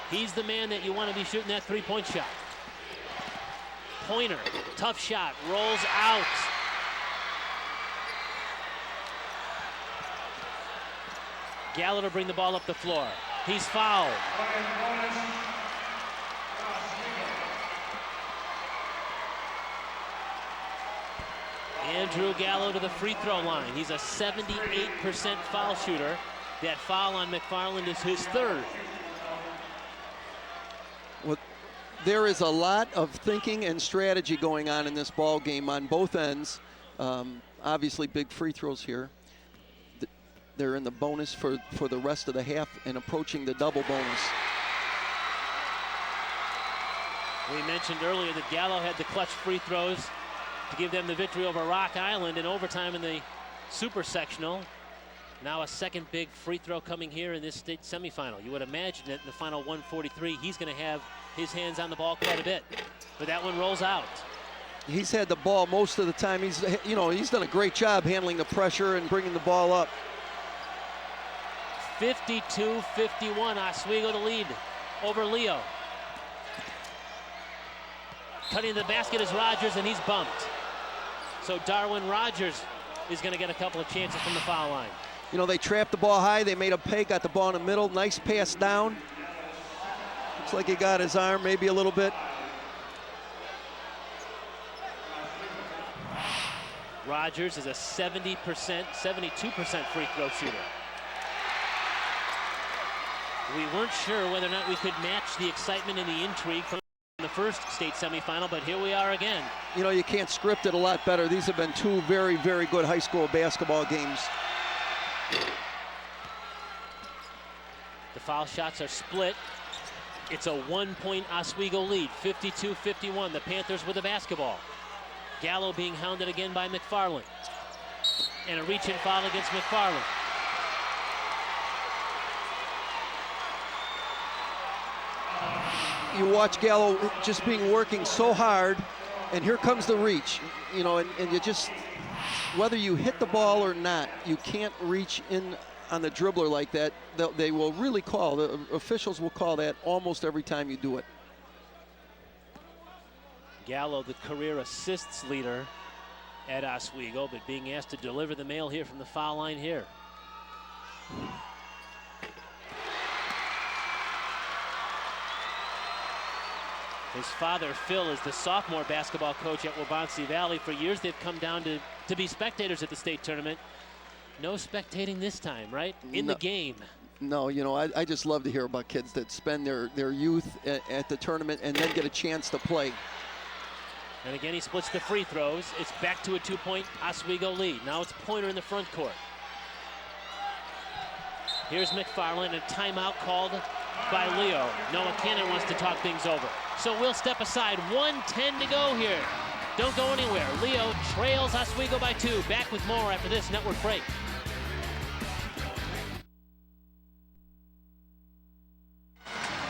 he's the man that you want to be shooting that 3-point shot. Pointer, tough shot, rolls out. Gallo to bring the ball up the floor. He's fouled. Andrew Gallo to the free throw line. He's a 78% foul shooter. That foul on McFarland is his 3rd. Well, there is a lot of thinking and strategy going on in this ball game on both ends. Obviously, big free throws here. They're in the bonus for the rest of the half and approaching the double bonus. We mentioned earlier that Gallo had the clutch free throws to give them the victory over Rock Island in overtime in the super sectional. Now a second big free throw coming here in this state semifinal. You would imagine that in the final 143, he's going to have his hands on the ball quite a bit. But that one rolls out. He's had the ball most of the time. He's done a great job handling the pressure and bringing the ball up. 52-51, Oswego to lead over Leo. Cutting the basket is Rogers, and he's bumped. So Darwin Rogers is going to get a couple of chances from the foul line. They trapped the ball high. They made a pay, got the ball in the middle. Nice pass down. Looks like he got his arm maybe a little bit. Rogers is a 70%, 72% free throw shooter. We weren't sure whether or not we could match the excitement and the intrigue from the first state semifinal, but here we are again. You know, you can't script it a lot better. These have been two very, very good high school basketball games. The foul shots are split. It's a 1-point Oswego lead, 52-51. The Panthers with the basketball. Gallo being hounded again by McFarland. And a reach-in foul against McFarland. You watch Gallo just working so hard, and here comes the reach. You know, and you just, whether you hit the ball or not, you can't reach in on the dribbler like that. They will really call, the officials will call that almost every time you do it. Gallo, the career assists leader at Oswego, but being asked to deliver the mail here from the foul line here. His father, Phil, is the sophomore basketball coach at Waubonsee Valley. For years, they've come down to be spectators at the state tournament. No spectating this time, right? In the game. No, you know, I just love to hear about kids that spend their youth at the tournament and then get a chance to play. And again, he splits the free throws. It's back to a 2-point Oswego lead. Now it's Pointer in the front court. Here's McFarland, a timeout called by Leo. Noah Cannon wants to talk things over. So we'll step aside. 1:10 to go here. Don't go anywhere. Leo trails Oswego by 2. Back with more after this network break.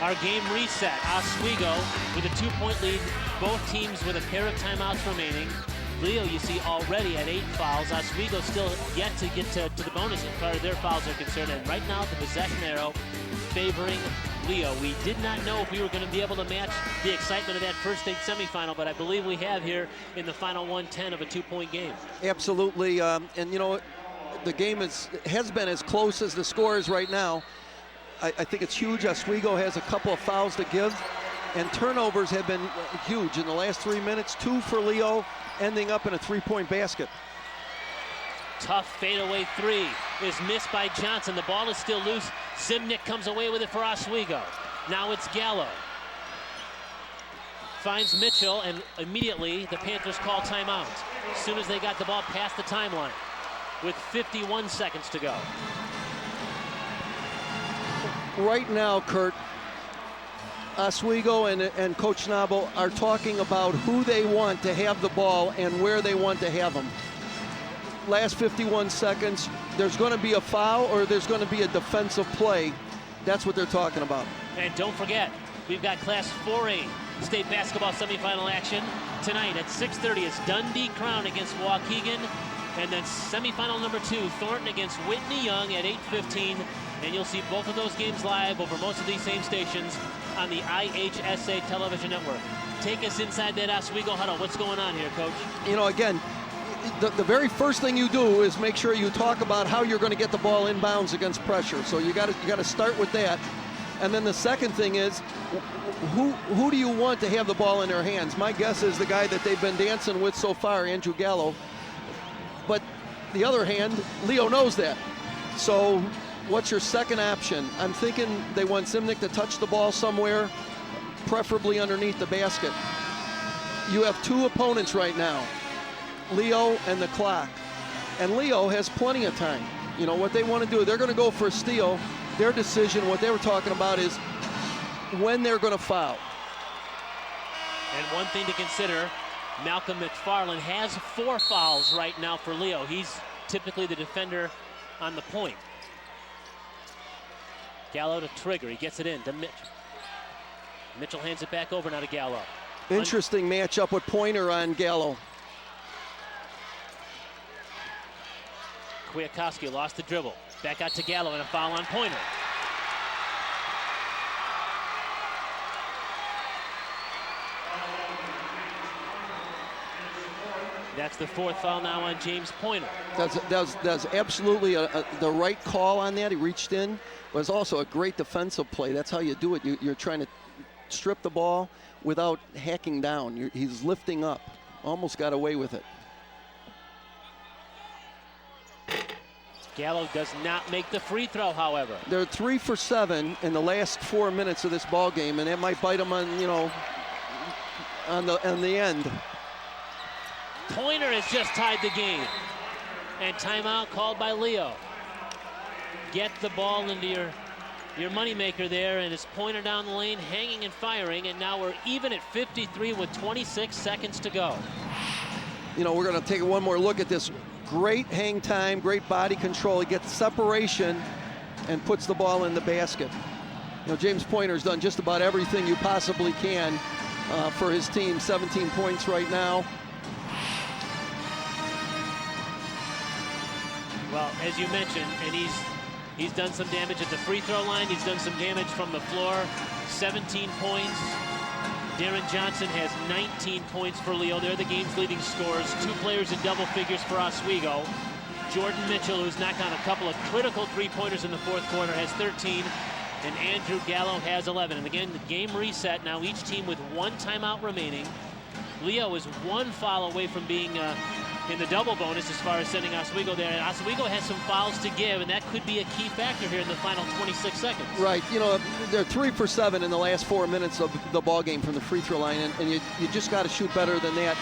Our game reset. Oswego with a 2-point lead. Both teams with a pair of timeouts remaining. Leo, you see, already at 8 fouls. Oswego still yet to get to the bonus as far as their fouls are concerned. And right now, the possession arrow favoring Leo. We did not know if we were going to be able to match the excitement of that first state semifinal, but I believe we have here in the final 1:10 of a 2-point game. Absolutely, and you know, the game has been as close as the score is right now. I think it's huge. Oswego has a couple of fouls to give, and turnovers have been huge in the last 3 minutes. 2 for Leo, ending up in a 3-point basket. Tough fadeaway 3 is missed by Johnson. The ball is still loose. Zimnick comes away with it for Oswego. Now it's Gallo. Finds Mitchell, and immediately the Panthers call timeout as soon as they got the ball past the timeline with 51 seconds to go. Right now, Kurt, Oswego and Coach Schnabel are talking about who they want to have the ball and where they want to have them. Last 51 seconds, there's going to be a foul or there's going to be a defensive play. That's what they're talking about. And don't forget, we've got Class 4A state basketball semifinal action tonight at 6:30. It's Dundee Crown against Waukegan. And then semifinal number 2, Thornton against Whitney Young at 8:15. And you'll see both of those games live over most of these same stations on the IHSA television network. Take us inside that Oswego huddle. What's going on here, Coach? You know, again, the very first thing you do is make sure you talk about how you're going to get the ball inbounds against pressure. So you got to start with that. And then the second thing is, who do you want to have the ball in their hands? My guess is the guy that they've been dancing with so far, Andrew Gallo. But the other hand, Leo knows that. So what's your second option? I'm thinking they want Zimnick to touch the ball somewhere, preferably underneath the basket. You have 2 opponents right now, Leo and the clock. And Leo has plenty of time. You know, what they want to do, they're going to go for a steal. Their decision, what they were talking about is when they're going to foul. And one thing to consider, Malcolm McFarland has 4 fouls right now for Leo. He's typically the defender on the point. Gallo to Trigger. He gets it in to Mitchell. Mitchell hands it back over now to Gallo. Interesting matchup with Pointer on Gallo. Kwiatkowski lost the dribble. Back out to Gallo and a foul on Pointer. That's the 4th foul now on James Pointer. That's absolutely the right call on that. He reached in. It was also a great defensive play. That's how you do it. You're trying to strip the ball without hacking down. He's lifting up. Almost got away with it. Gallo does not make the free throw, however. They're 3 for 7 in the last 4 minutes of this ball game, and that might bite them on, on the end. Pointer has just tied the game. And timeout called by Leo. Get the ball into your moneymaker there, and it's Pointer down the lane, hanging and firing, and now we're even at 53 with 26 seconds to go. We're going to take one more look at this. Great hang time, great body control. He gets separation and puts the ball in the basket. James Pointer's done just about everything you possibly can for his team. 17 points right now. Well, as you mentioned, and he's done some damage at the free throw line. He's done some damage from the floor. 17 points. Darren Johnson has 19 points for Leo. They're the game's leading scorers. 2 players in double figures for Oswego. Jordan Mitchell, who's knocked down a couple of critical three-pointers in the fourth quarter, has 13. And Andrew Gallo has 11. And again, the game reset. Now each team with 1 timeout remaining. Leo is 1 foul away from being in the double bonus as far as sending Oswego there. And Oswego has some fouls to give, and that could be a key factor here in the final 26 seconds. Right. They're 3 for 7 in the last 4 minutes of the ball game from the free throw line, and you just got to shoot better than that.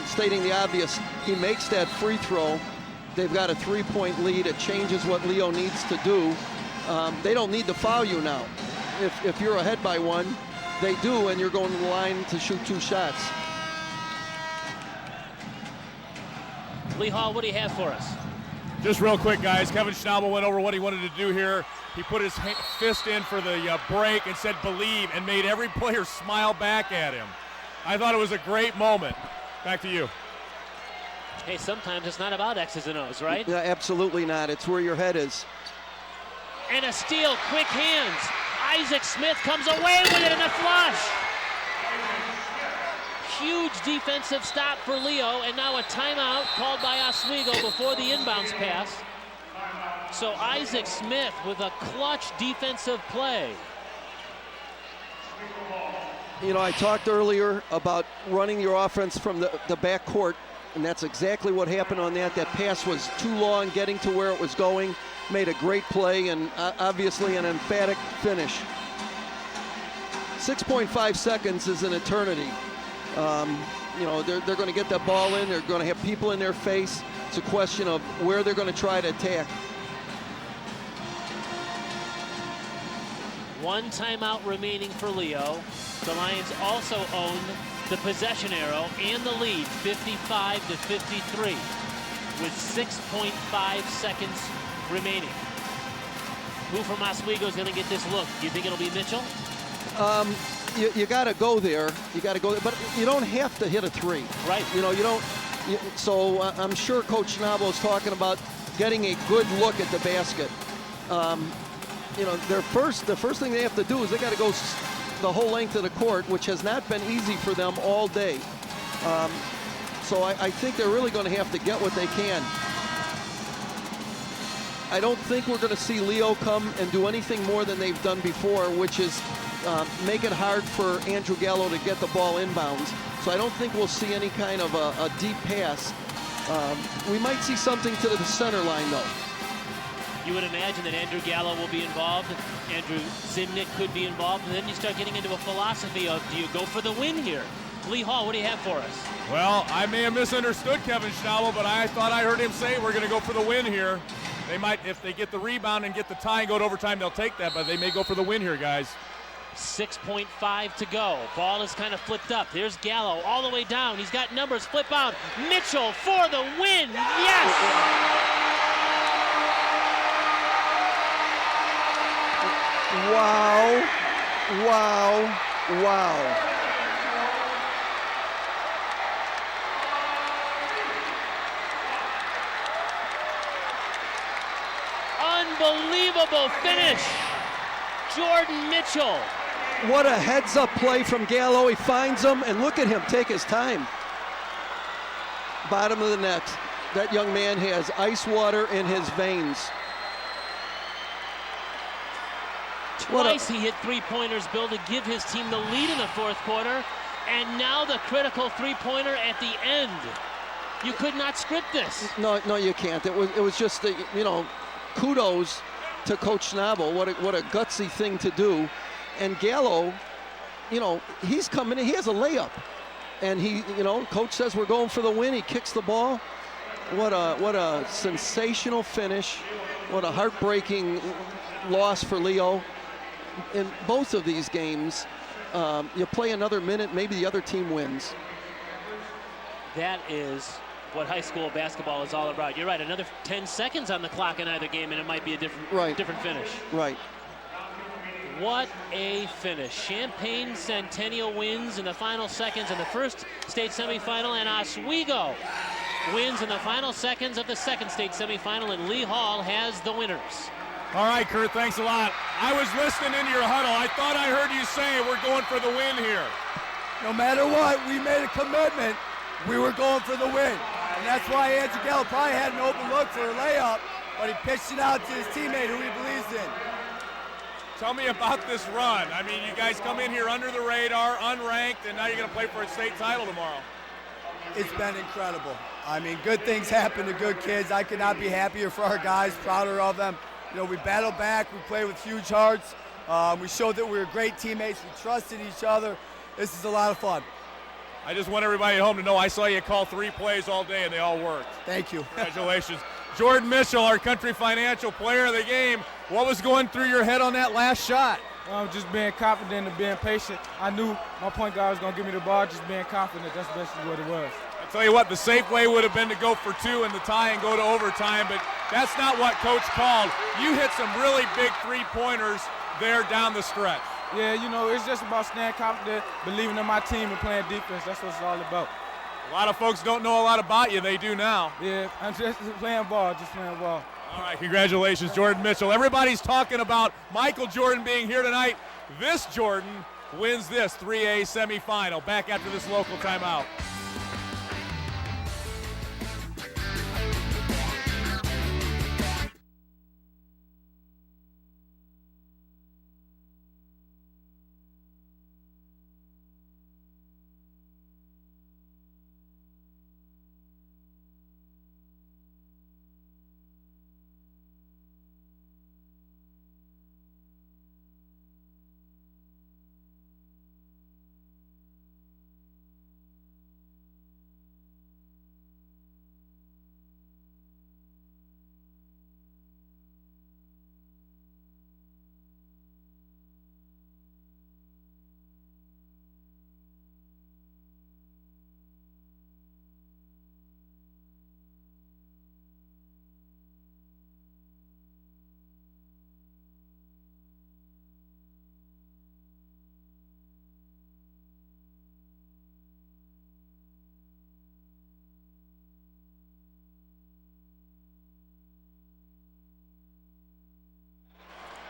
Stating the obvious, he makes that free throw. They've got a 3-point lead. It changes what Leo needs to do. They don't need to foul you now. If you're ahead by 1, they do, and you're going to the line to shoot 2 shots. Lee Hall, what do you have for us? Just real quick, guys. Kevin Schnabel went over what he wanted to do here. He put his fist in for the break and said believe, and made every player smile back at him. I thought it was a great moment. Back to you. Hey, sometimes it's not about X's and O's, right? Yeah, absolutely not. It's where your head is. And a steal, quick hands. Isaac Smith comes away with it in a flush. Huge defensive stop for Leo, and now a timeout called by Oswego before the inbounds pass. So Isaac Smith with a clutch defensive play. I talked earlier about running your offense from the back court, and that's exactly what happened on that. That pass was too long getting to where it was going. Made a great play, and obviously an emphatic finish. 6.5 seconds is an eternity. They're going to get that ball in. They're going to have people in their face. It's a question of where they're going to try to attack. 1 timeout remaining for Leo. The Lions also own the possession arrow and the lead, 55-53, with 6.5 seconds remaining. Who from Oswego is going to get this look? Do you think it'll be Mitchell? You got to go there. You got to go there, but you don't have to hit a 3. Right. You don't. So I'm sure Coach Schnabel is talking about getting a good look at the basket. The first thing they have to do is they got to go the whole length of the court, which has not been easy for them all day. So I think they're really going to have to get what they can. I don't think we're going to see Leo come and do anything more than they've done before, which is make it hard for Andrew Gallo to get the ball inbounds. So I don't think we'll see any kind of a deep pass. We might see something to the center line, though. You would imagine that Andrew Gallo will be involved. Andrew Zimnick could be involved. And then you start getting into a philosophy of, do you go for the win here? Lee Hall, what do you have for us? Well, I may have misunderstood Kevin Schnabel, but I thought I heard him say we're going to go for the win here. They might, if they get the rebound and get the tie and go to overtime, they'll take that, but they may go for the win here, guys. 6.5 to go. Ball is kind of flipped up. There's Gallo all the way down. He's got numbers. Flip out. Mitchell for the win. Yes! Wow. Wow. Wow. Unbelievable finish. Jordan Mitchell. What a heads-up play from Gallo. He finds him, and look at him take his time. Bottom of the net. That young man has ice water in his veins. Twice he hit three-pointers, Bill, to give his team the lead in the fourth quarter. And now the critical three-pointer at the end. You could not script this. No, you can't. It was just, kudos to Coach Schnabel. What a gutsy thing to do. And Gallo, he's coming in. He has a layup. And Coach says we're going for the win. He kicks the ball. What a sensational finish. What a heartbreaking loss for Leo. In both of these games, you play another minute, maybe the other team wins. That is what high school basketball is all about. You're right, another 10 seconds on the clock in either game and it might be a different finish. Right. What a finish. Champaign Centennial wins in the final seconds of the first state semifinal, and Oswego wins in the final seconds of the second state semifinal, and Lee Hall has the winners. All right, Kurt, thanks a lot. I was listening into your huddle. I thought I heard you say we're going for the win here. No matter what, we made a commitment. We were going for the win. And that's why Andrew Gallo probably had an open look for a layup, but he pitched it out to his teammate who he believes in. Tell me about this run. I mean, you guys come in here under the radar, unranked, and now you're going to play for a state title tomorrow. It's been incredible. I mean, good things happen to good kids. I could not be happier for our guys, prouder of them. We battled back. We played with huge hearts. We showed that we were great teammates. We trusted each other. This is a lot of fun. I just want everybody at home to know I saw you call 3 plays all day, and they all worked. Thank you. Congratulations. Jordan Mitchell, our Country Financial Player of the Game. What was going through your head on that last shot? Just being confident and being patient. I knew my point guard was going to give me the ball, just being confident. That's basically what it was. I'll tell you what, the safe way would have been to go for 2 in the tie and go to overtime, but that's not what Coach called. You hit some really big three-pointers there down the stretch. Yeah, it's just about staying confident, believing in my team and playing defense. That's what it's all about. A lot of folks don't know a lot about you. They do now. Yeah, I'm just playing ball, All right, congratulations, Jordan Mitchell. Everybody's talking about Michael Jordan being here tonight. This Jordan wins this 3A semifinal. Back after this local timeout.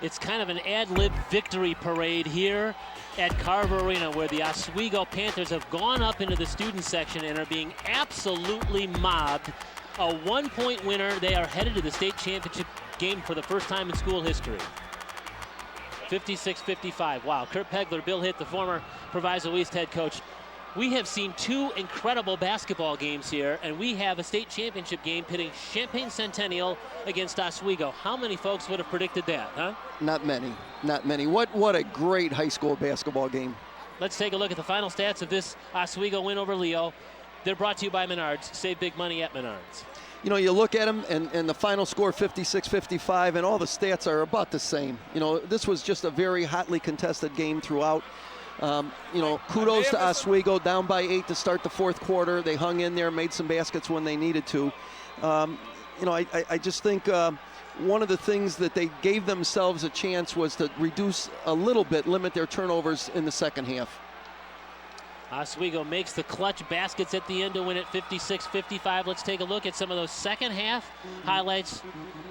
It's kind of an ad-lib victory parade here at Carver Arena, where the Oswego Panthers have gone up into the student section and are being absolutely mobbed. A 1-point winner. They are headed to the state championship game for the first time in school history. 56-55. Wow. Kurt Pegler, Bill Hitt, the former Proviso East head coach. We have seen 2 incredible basketball games here, and we have a state championship game pitting Champaign Centennial against Oswego. How many folks would have predicted that, huh? Not many. What a great high school basketball game. Let's take a look at the final stats of this Oswego win over Leo. They're brought to you by Menards. Save big money at Menards. You look at them, and the final score 56-55, and all the stats are about the same. This was just a very hotly contested game throughout. Kudos to Oswego, down by 8 to start the fourth quarter. They hung in there, made some baskets when they needed to. I just think one of the things that they gave themselves a chance was to reduce a little bit, limit their turnovers in the second half. Oswego makes the clutch baskets at the end to win it 56-55. Let's take a look at some of those second half highlights.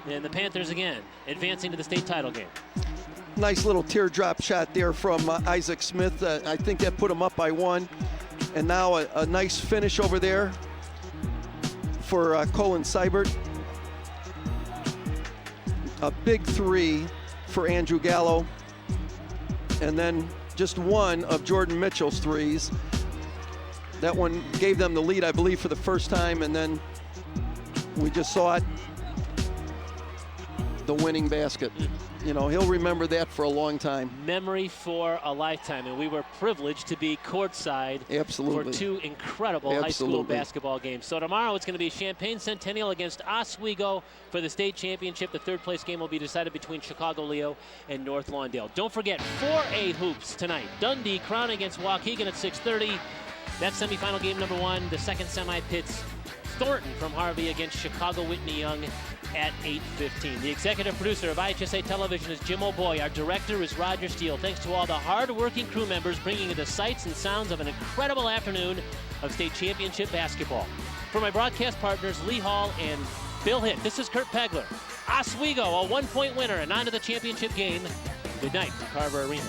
And the Panthers again advancing to the state title game. Nice little teardrop shot there from Isaac Smith. I think that put him up by 1. And now a nice finish over there for Colin Seibert. A big 3 for Andrew Gallo. and then just one of Jordan Mitchell's threes. That one gave them the lead, I believe, for the first time, and then we just saw it, the winning basket. You know, he'll remember that for a long time. Memory for a lifetime, and we were privileged to be courtside Absolutely. for 2 incredible high school basketball games. So tomorrow it's going to be Champaign Centennial against Oswego for the state championship. The third place game will be decided between Chicago Leo and North Lawndale. Don't forget 4A hoops tonight. Dundee Crown against Waukegan at 6:30. That's semifinal game number 1. The second semi pits Thornton from Harvey against Chicago Whitney Young at 8:15. The executive producer of IHSA Television is Jim O'Boy. Our director is Roger Steele. Thanks to all the hard-working crew members bringing you the sights and sounds of an incredible afternoon of state championship basketball. For my broadcast partners, Lee Hall and Bill Hitt, this is Kurt Pegler. Oswego, a 1-point winner, and on to the championship game. Good night, Carver Arena.